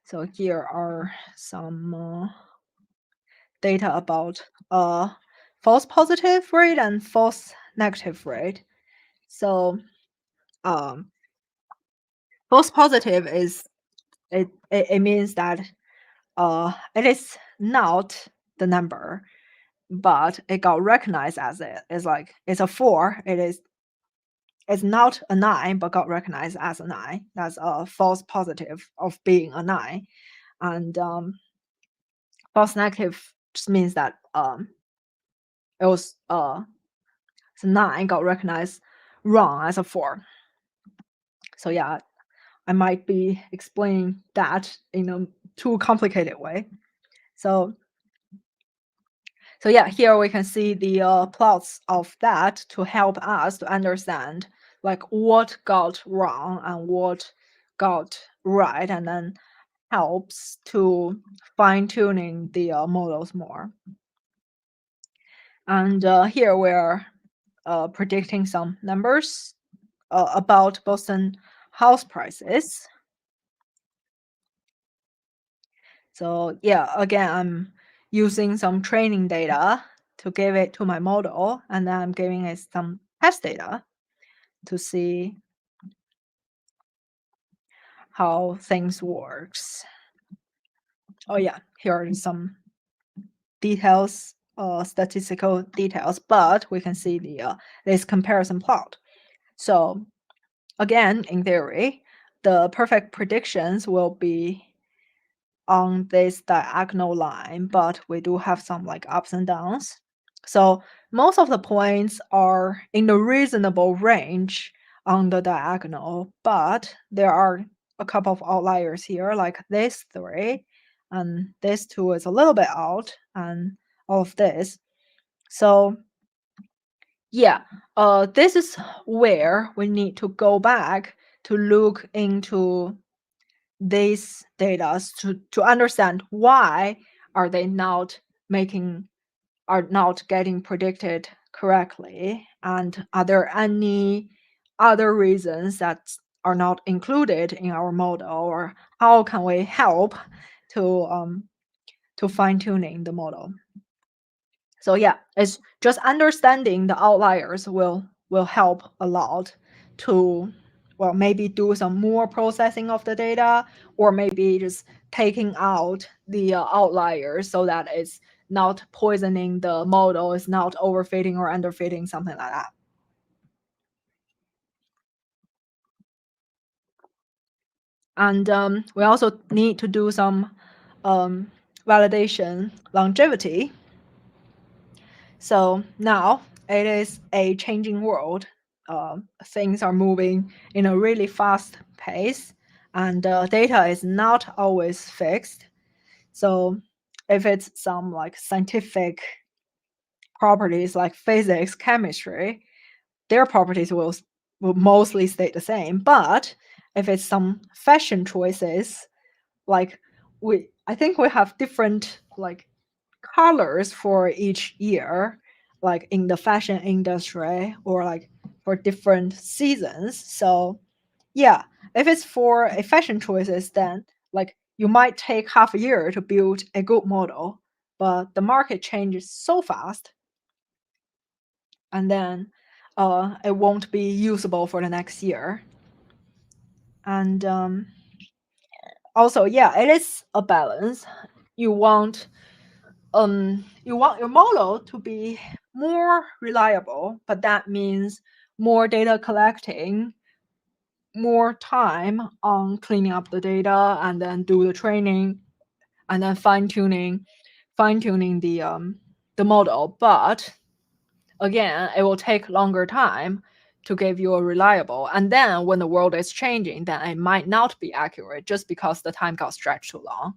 So here are some data about false positive rate and false negative rate. So um, false positive is it means that it is not the number, but it got recognized as it. It's like it's a 4. It's not a 9, but got recognized as a 9. That's a false positive of being a 9. And false negative just means that it was the 9 got recognized wrong as a 4. So yeah, I might be explaining that in a too complicated way. So yeah, here we can see the plots of that to help us to understand like what got wrong and what got right, and then helps to fine tuning the models more. And here we're predicting some numbers about Boston house prices. So yeah, again, I'm using some training data to give it to my model, and then I'm giving it some test data to see how things works. Oh yeah, here are some details, statistical details, but we can see this comparison plot. So again, in theory, the perfect predictions will be on this diagonal line, but we do have some like ups and downs. So most of the points are in the reasonable range on the diagonal, but there are a couple of outliers here, like this 3, and this 2 is a little bit out, and all of this. So yeah, this is where we need to go back to look into these data to understand why are they not getting predicted correctly, and are there any other reasons that are not included in our model, or how can we help to fine tuning the model. So yeah, it's just understanding the outliers will help a lot to, well, maybe do some more processing of the data, or maybe just taking out the outliers so that it's not poisoning the model, it's not overfitting or underfitting, something like that. And we also need to do some validation longevity. So now it is a changing world. Things are moving in a really fast pace, and data is not always fixed. So if it's some like scientific properties like physics, chemistry, their properties will mostly stay the same. But if it's some fashion choices, like I think we have different like colors for each year, like in the fashion industry, or like for different seasons. So yeah, if it's for a fashion choices, then like you might take half a year to build a good model, but the market changes so fast, and then it won't be usable for the next year. And also, yeah, it is a balance. You want your model to be more reliable, but that means more data collecting, more time on cleaning up the data, and then do the training, and then fine-tuning the model. But again, it will take longer time to give you a reliable. And then when the world is changing, then it might not be accurate just because the time got stretched too long.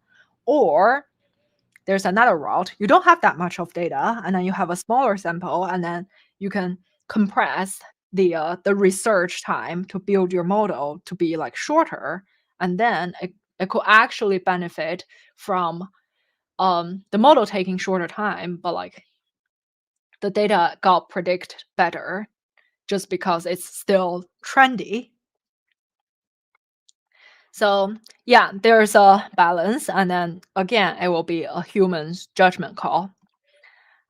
Or there's another route. You don't have that much of data, and then you have a smaller sample, and then you can compress the research time to build your model to be like shorter, and then it could actually benefit from the model taking shorter time, but like the data got predict better just because it's still trendy. So yeah, there's a balance, and then again, it will be a human's judgment call.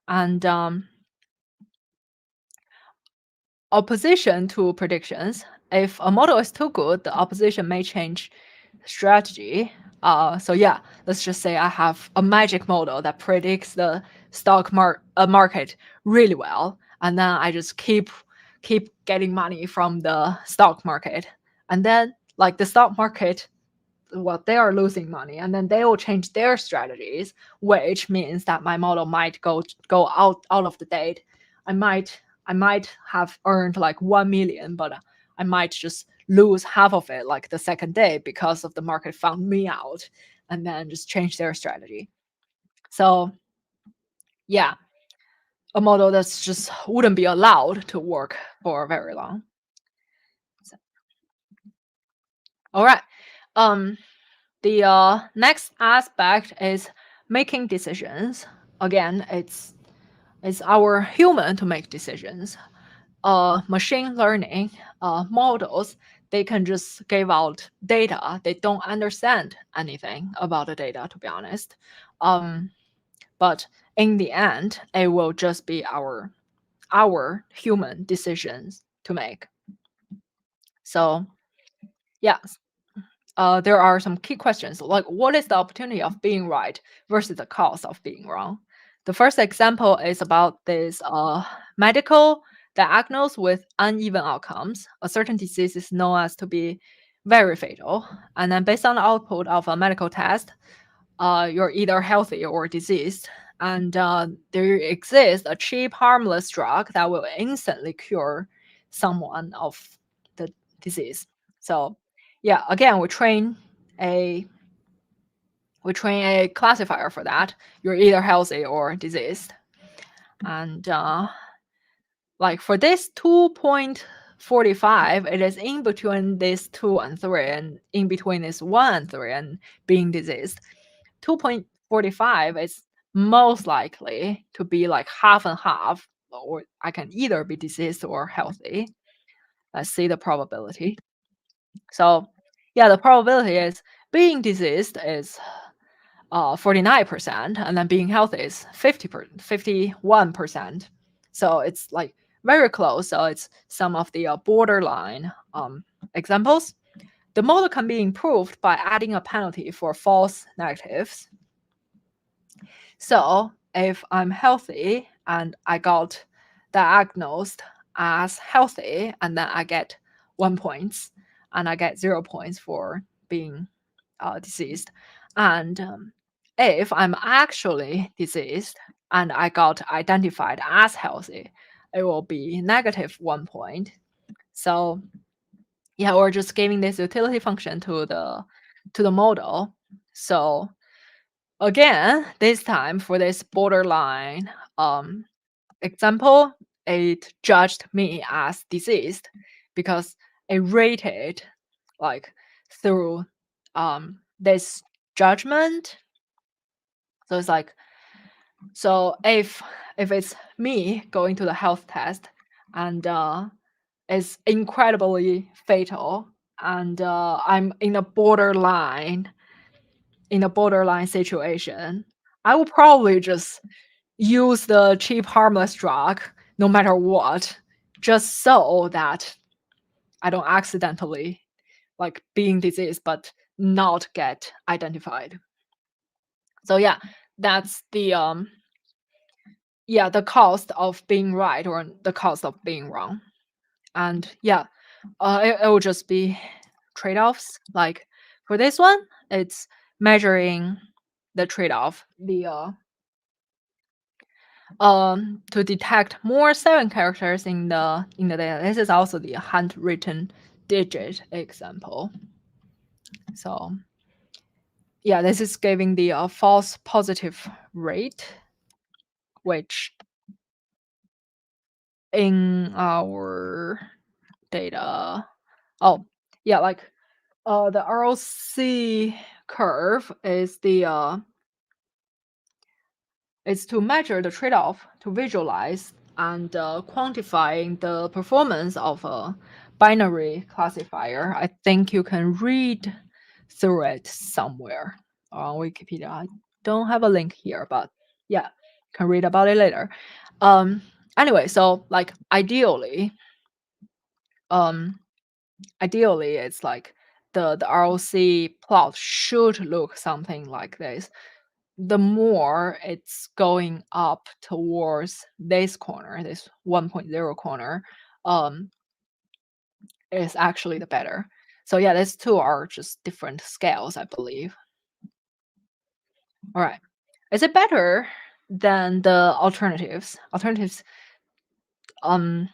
And opposition to predictions. If a model is too good, the opposition may change strategy. So yeah, let's just say I have a magic model that predicts the stock market really well, and then I just keep getting money from the stock market, and then like the stock market, well, they are losing money, and then they will change their strategies, which means that my model might go out of the date. I might have earned like 1 million, but I might just lose half of it like the second day because of the market found me out, and then just change their strategy. So yeah, a model that's just wouldn't be allowed to work for very long. So, all right. The next aspect is making decisions. Again, it's our human to make decisions. Machine learning models, they can just give out data. They don't understand anything about the data, to be honest. But in the end, it will just be our human decisions to make. So yeah, there are some key questions like what is the opportunity of being right versus the cost of being wrong. The first example is about this medical diagnosis with uneven outcomes. A certain disease is known as to be very fatal, and then based on the output of a medical test, you're either healthy or diseased. And there exists a cheap, harmless drug that will instantly cure someone of the disease. So, yeah, again, a we train a classifier for that. You're either healthy or diseased. And like for this 2.45, it is in between this 2 and 3, and in between this 1 and 3 and being diseased. 2.45 is most likely to be like half and half, or I can either be diseased or healthy. Let's see the probability. So yeah, the probability is being diseased is 49%, and then being healthy is 51%. So it's like very close. So it's some of the borderline examples. The model can be improved by adding a penalty for false negatives. So if I'm healthy and I got diagnosed as healthy, and then I get 1 point, and I get 0 points for being diseased. And if I'm actually diseased and I got identified as healthy, it will be negative 1 point. So yeah, we're just giving this utility function to the model. So again, this time for this borderline example, it judged me as diseased because it rated like through this judgment. So it's like, so if it's me going to the health test and it's incredibly fatal, and I'm in a borderline situation, I will probably just use the cheap harmless drug no matter what, just so that I don't accidentally like being diseased but not get identified. So yeah, that's the the cost of being right or the cost of being wrong. And yeah, it will just be trade-offs. Like for this one, it's measuring the trade-off, the to detect more 7 characters in the data. This is also the handwritten digit example. So yeah, this is giving the false positive rate, which in our data, oh yeah, like the ROC curve is the is to measure the trade-off, to visualize and quantifying the performance of a binary classifier. I think you can read through it somewhere on Wikipedia. I don't have a link here, but yeah, can read about it later. Anyway, so like ideally it's like the ROC plot should look something like this. The more it's going up towards this corner, this 1.0 corner, is actually the better. So yeah, these two are just different scales, I believe. All right. Is it better than the alternatives? Alternatives, um,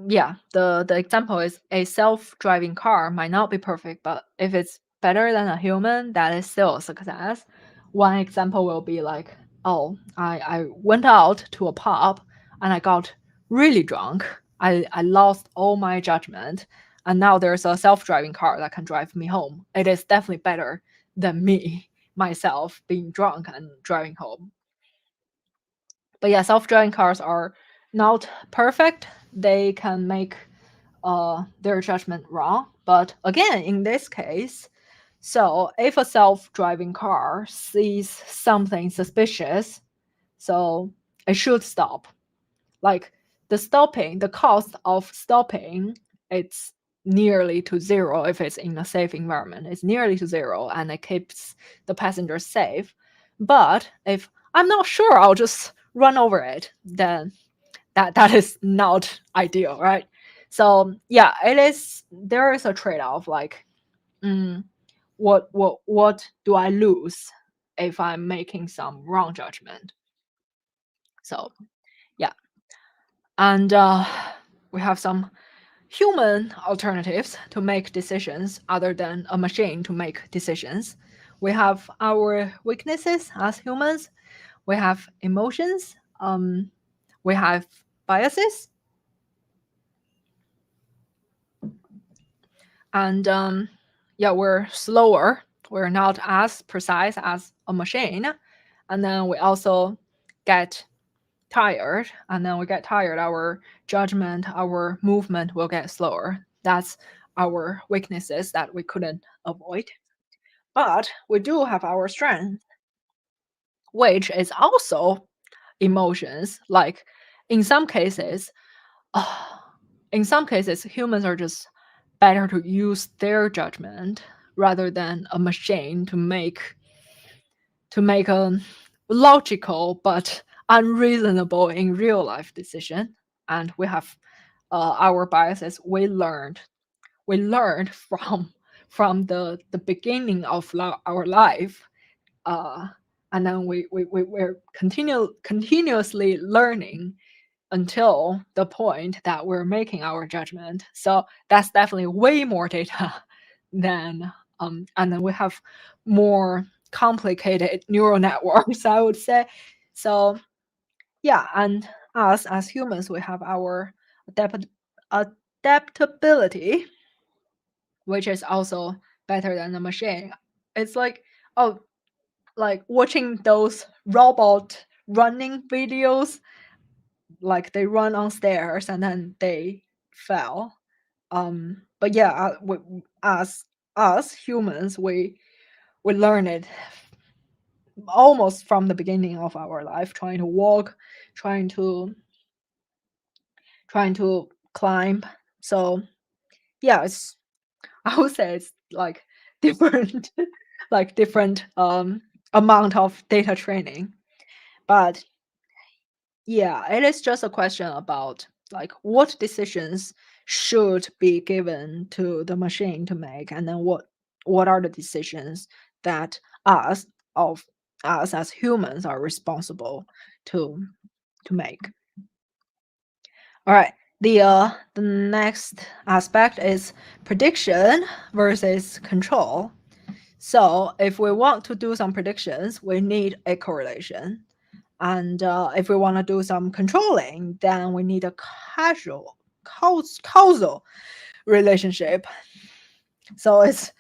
yeah, the example is a self-driving car might not be perfect, but if it's better than a human, that is still a success. One example will be like, oh, I went out to a pub and I got really drunk. I lost all my judgment, and now there's a self-driving car that can drive me home. It is definitely better than me myself being drunk and driving home. But yeah, self-driving cars are not perfect. They can make their judgment wrong. But again, in this case, So if a self-driving car sees something suspicious, so it should stop. Like the cost of stopping, it's nearly to zero if it's in a safe environment. It's nearly to zero and it keeps the passengers safe. But if I'm not sure, I'll just run over it, then that is not ideal, right? So yeah, there is a trade-off, like what do I lose if I'm making some wrong judgment? So yeah, and we have some human alternatives to make decisions other than a machine to make decisions. We have our weaknesses as humans. We have emotions. We have biases, and yeah, we're slower. We're not as precise as a machine, and then we also get tired, and then we get tired, our judgment, our movement will get slower. That's our weaknesses that we couldn't avoid. But we do have our strength, which is also emotions. Like in some cases, uh, humans are just better to use their judgment rather than a machine to make a logical but unreasonable in real life decision. And we have our biases. We learned from the beginning of our life, uh, and then we're continuously learning until the point that we're making our judgment. So that's definitely way more data than and then we have more complicated neural networks, I would say. So yeah, and us as humans, we have our adapt- adaptability, which is also better than the machine. It's like, oh, like watching those robot running videos, like they run on stairs and then they fell. But yeah, as us humans, we learn it almost from the beginning of our life, trying to walk, trying to trying to climb. So yeah, it's I would say it's like different, like different amount of data training. But yeah, it is just a question about like what decisions should be given to the machine to make, and then what are the decisions that us of us as humans are responsible to make. All right. The next aspect is prediction versus control. So if we want to do some predictions, we need a correlation. And if we want to do some controlling, then we need a causal relationship. So it's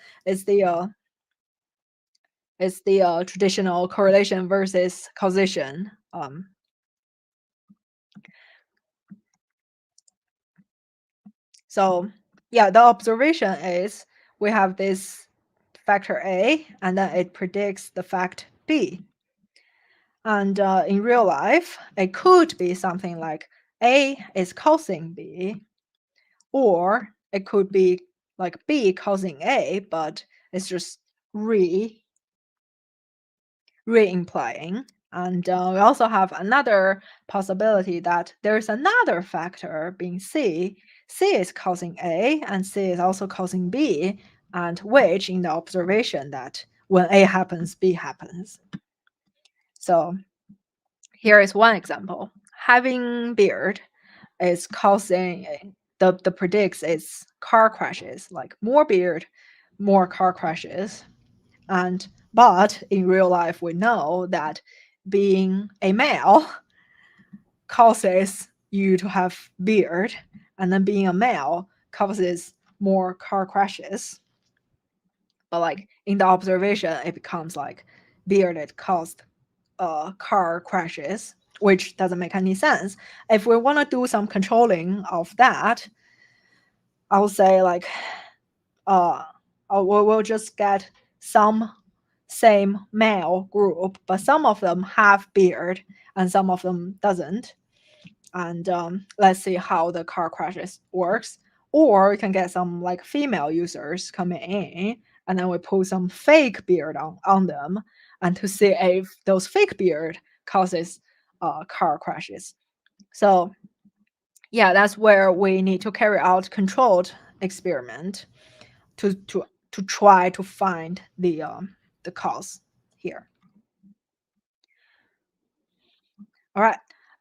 the uh, traditional correlation versus causation. So yeah, the observation is we have this factor A, and then it predicts the fact B. And in real life, it could be something like A is causing B, or it could be like B causing A, but it's just re-implying. And we also have another possibility that there's another factor being C. C is causing A, and C is also causing B, and which in the observation that when A happens, B happens. So here is one example. Having beard is causing the predicts is car crashes, like more beard, more car crashes. And but in real life, we know that being a male causes you to have beard, and then being a male causes more car crashes. But like in the observation, it becomes like bearded caused car crashes, which doesn't make any sense. If we want to do some controlling of that, I would say like we'll just get some same male group, but some of them have beard and some of them doesn't. And let's see how the car crashes works. Or we can get some like female users coming in, and then we put some fake beard on them, and to see if those fake beard causes car crashes. So yeah, that's where we need to carry out controlled experiment to try to find the cause here. All right,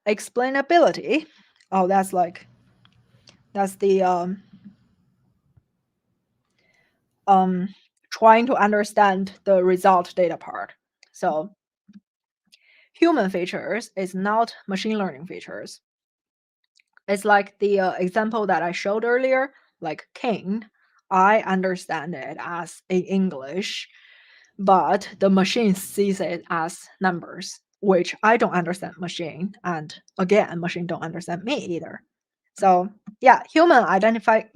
explainability. Oh, that's the trying to understand the result data part. So human features is not machine learning features. It's like the example that I showed earlier, like king. I understand it as a English, but the machine sees it as numbers, which I don't understand machine, and again, machine don't understand me either. So yeah, human identifying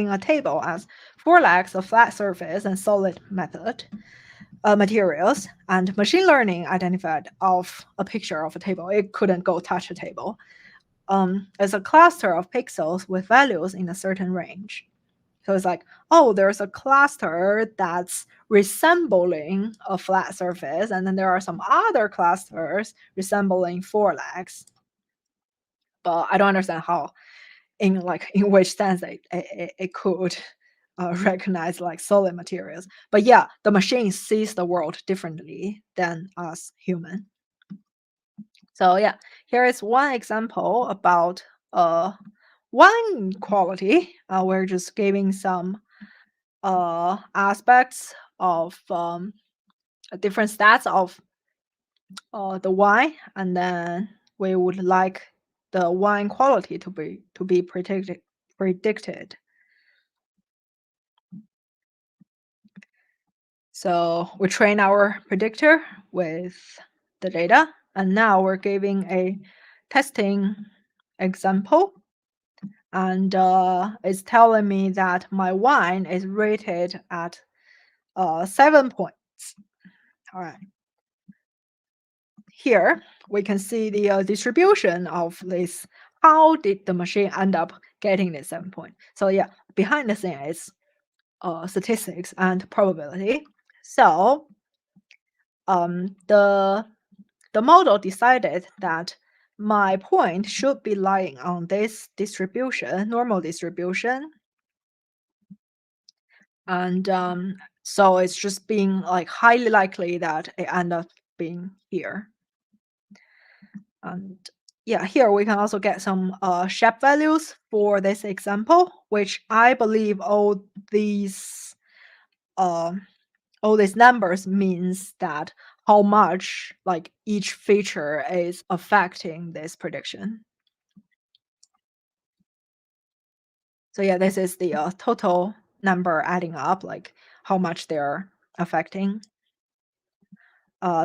a table as 4 legs, a flat surface, and solid materials, and machine learning identified of a picture of a table. It couldn't go touch a table. As a cluster of pixels with values in a certain range. So it's like, oh, there's a cluster that's resembling a flat surface, and then there are some other clusters resembling 4 legs. But I don't understand how, in which sense it could recognize like solid materials. But yeah, the machine sees the world differently than us human. So yeah, here is one example about wine quality. We're just giving some aspects of different stats of the wine, and then we would like the wine quality to be predicted. So we train our predictor with the data, and now we're giving a testing example, and it's telling me that my wine is rated at 7 points. All right. Here we can see the distribution of this. How did the machine end up getting this 7 point? So yeah, behind the scene is statistics and probability. So the model decided that my point should be lying on this distribution, normal distribution, and so it's just being like highly likely that it end up being here. And yeah, here we can also get some shape values for this example, which I believe these uh, all these numbers means that how much like each feature is affecting this prediction. So yeah, this is the total number adding up, like how much they're affecting.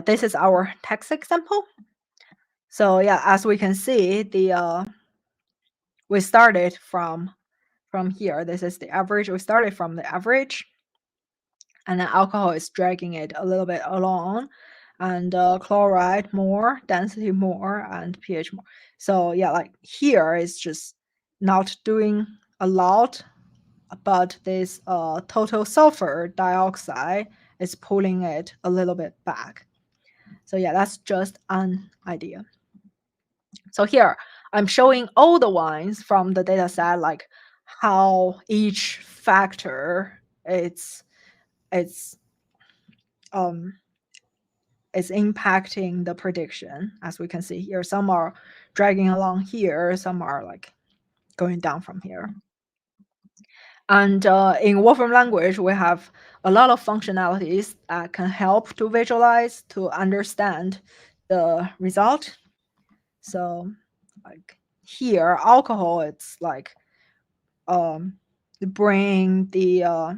This is our text example. So yeah, as we can see, we started from here. This is the average. We started from the average, and then alcohol is dragging it a little bit along, and chloride more, density more, and pH more. So yeah, like here is just not doing a lot, but this total sulfur dioxide is pulling it a little bit back. So yeah, that's just an idea. So here I'm showing all the wines from the data set, like how each factor it's impacting the prediction. As we can see here, some are dragging along here, some are like going down from here. And in Wolfram language, we have a lot of functionalities that can help to visualize, to understand the result. So like here, alcohol, it's like bring the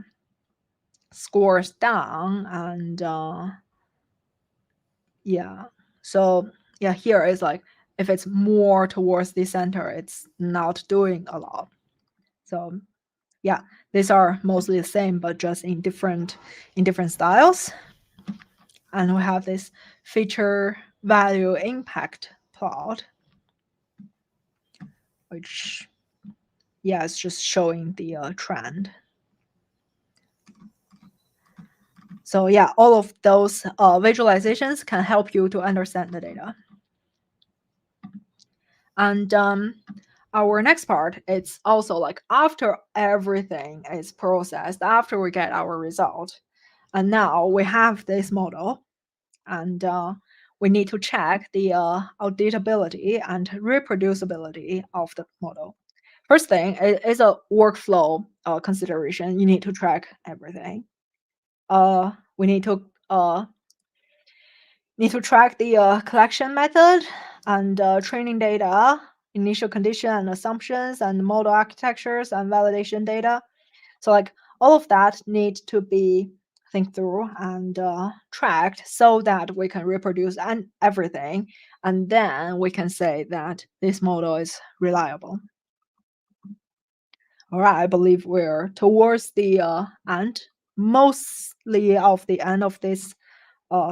scores down, and yeah. So yeah, here is like if it's more towards the center, it's not doing a lot. So yeah, these are mostly the same, but just in different styles. And we have this feature value impact plot, which, yeah, it's just showing the trend. So yeah, all of those visualizations can help you to understand the data. And our next part, it's also like after everything is processed, after we get our result, and now we have this model, and we need to check the auditability and reproducibility of the model. First thing is a workflow consideration. You need to track everything. We need to track the collection method and training data, initial condition and assumptions, and model architectures and validation data. So like all of that need to be think through and tracked so that we can reproduce and everything, and then we can say that this model is reliable. All right, I believe we're towards the end, mostly of the end of this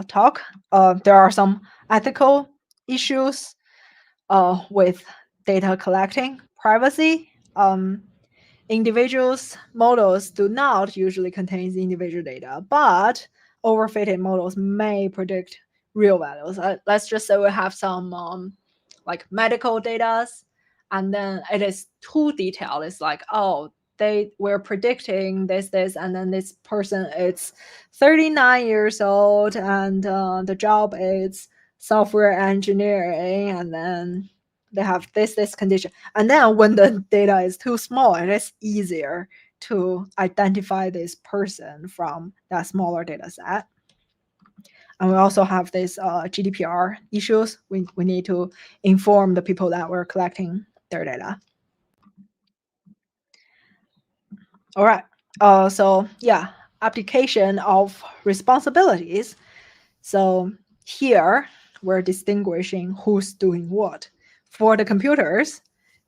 talk. There are some ethical issues with data collecting, privacy. Individuals models do not usually contain individual data, but overfitted models may predict real values. Let's just say we have some like medical data, and then it is too detailed. It's like, oh, they were predicting this, and then this person is 39 years old, and the job is software engineering, and then they have this condition. And then when the data is too small, it is easier to identify this person from that smaller data set. And we also have this GDPR issues. We need to inform the people that we're collecting their data. All right. So yeah, application of responsibilities. So here we're distinguishing who's doing what. For the computers,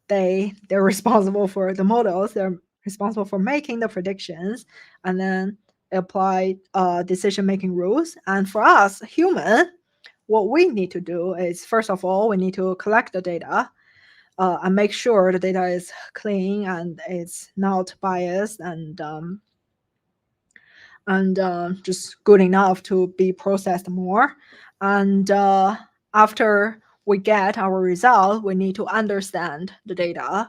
they're responsible for the models. They're responsible for making the predictions, and then apply decision-making rules. And for us, human, what we need to do is, first of all, we need to collect the data and make sure the data is clean and it's not biased and just good enough to be processed more. And after we get our result, we need to understand the data.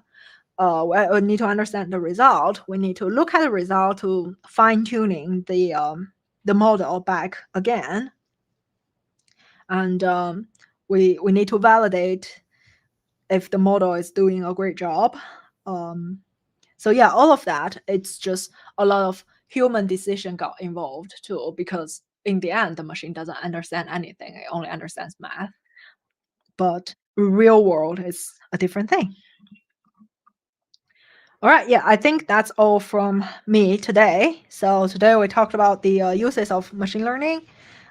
We need to understand the result. We need to look at the result to fine tuning the model back again, and we need to validate if the model is doing a great job. So yeah, all of that, it's just a lot of human decision got involved too, because in the end, the machine doesn't understand anything. It only understands math. But real world is a different thing. All right, yeah, I think that's all from me today. So today we talked about the uses of machine learning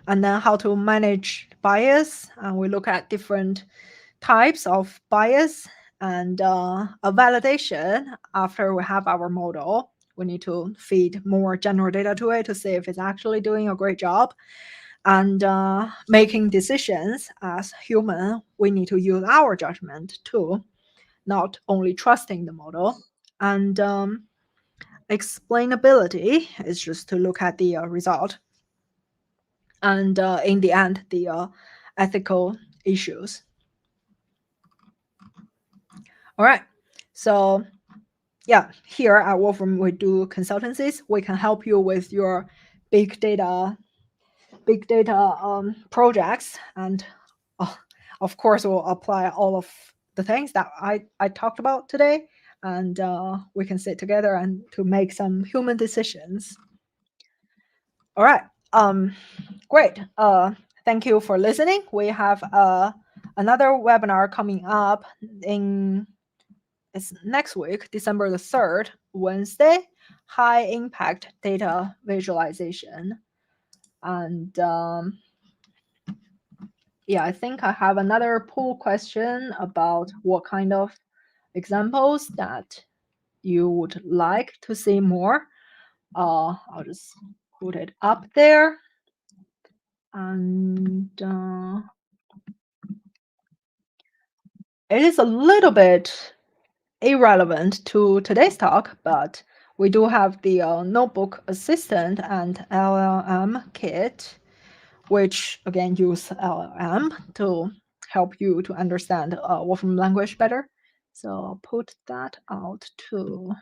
and then how to manage bias. And we look at different types of bias and a validation. After we have our model, we need to feed more general data to it to see if it's actually doing a great job. And making decisions as human, we need to use our judgment too, not only trusting the model. And explainability is just to look at the result. And in the end, the ethical issues. All right. So yeah, here at Wolfram, we do consultancies. We can help you with your big data projects. And of course, we'll apply all of the things that I talked about today. And we can sit together and to make some human decisions. All right. Great. Thank you for listening. We have another webinar coming up it's next week, December the 3rd, Wednesday, high impact data visualization. And yeah, I think I have another poll question about what kind of examples that you would like to see more, I'll just put it up there. And it is a little bit irrelevant to today's talk, but we do have the notebook assistant and LLM kit, which again use LLM to help you to understand Wolfram language better. So I'll put that out too.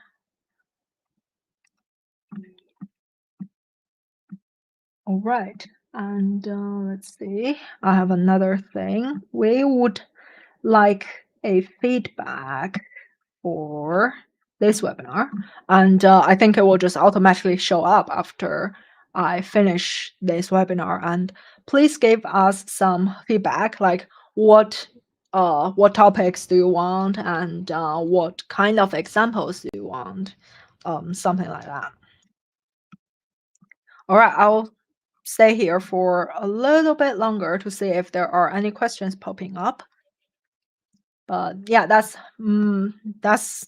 All right, and let's see. I have another thing. We would like a feedback for this webinar, and I think it will just automatically show up after I finish this webinar. And please give us some feedback, like what topics do you want, and what kind of examples do you want, something like that. All right, I'll stay here for a little bit longer to see if there are any questions popping up. But yeah, that's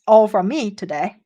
all from me today.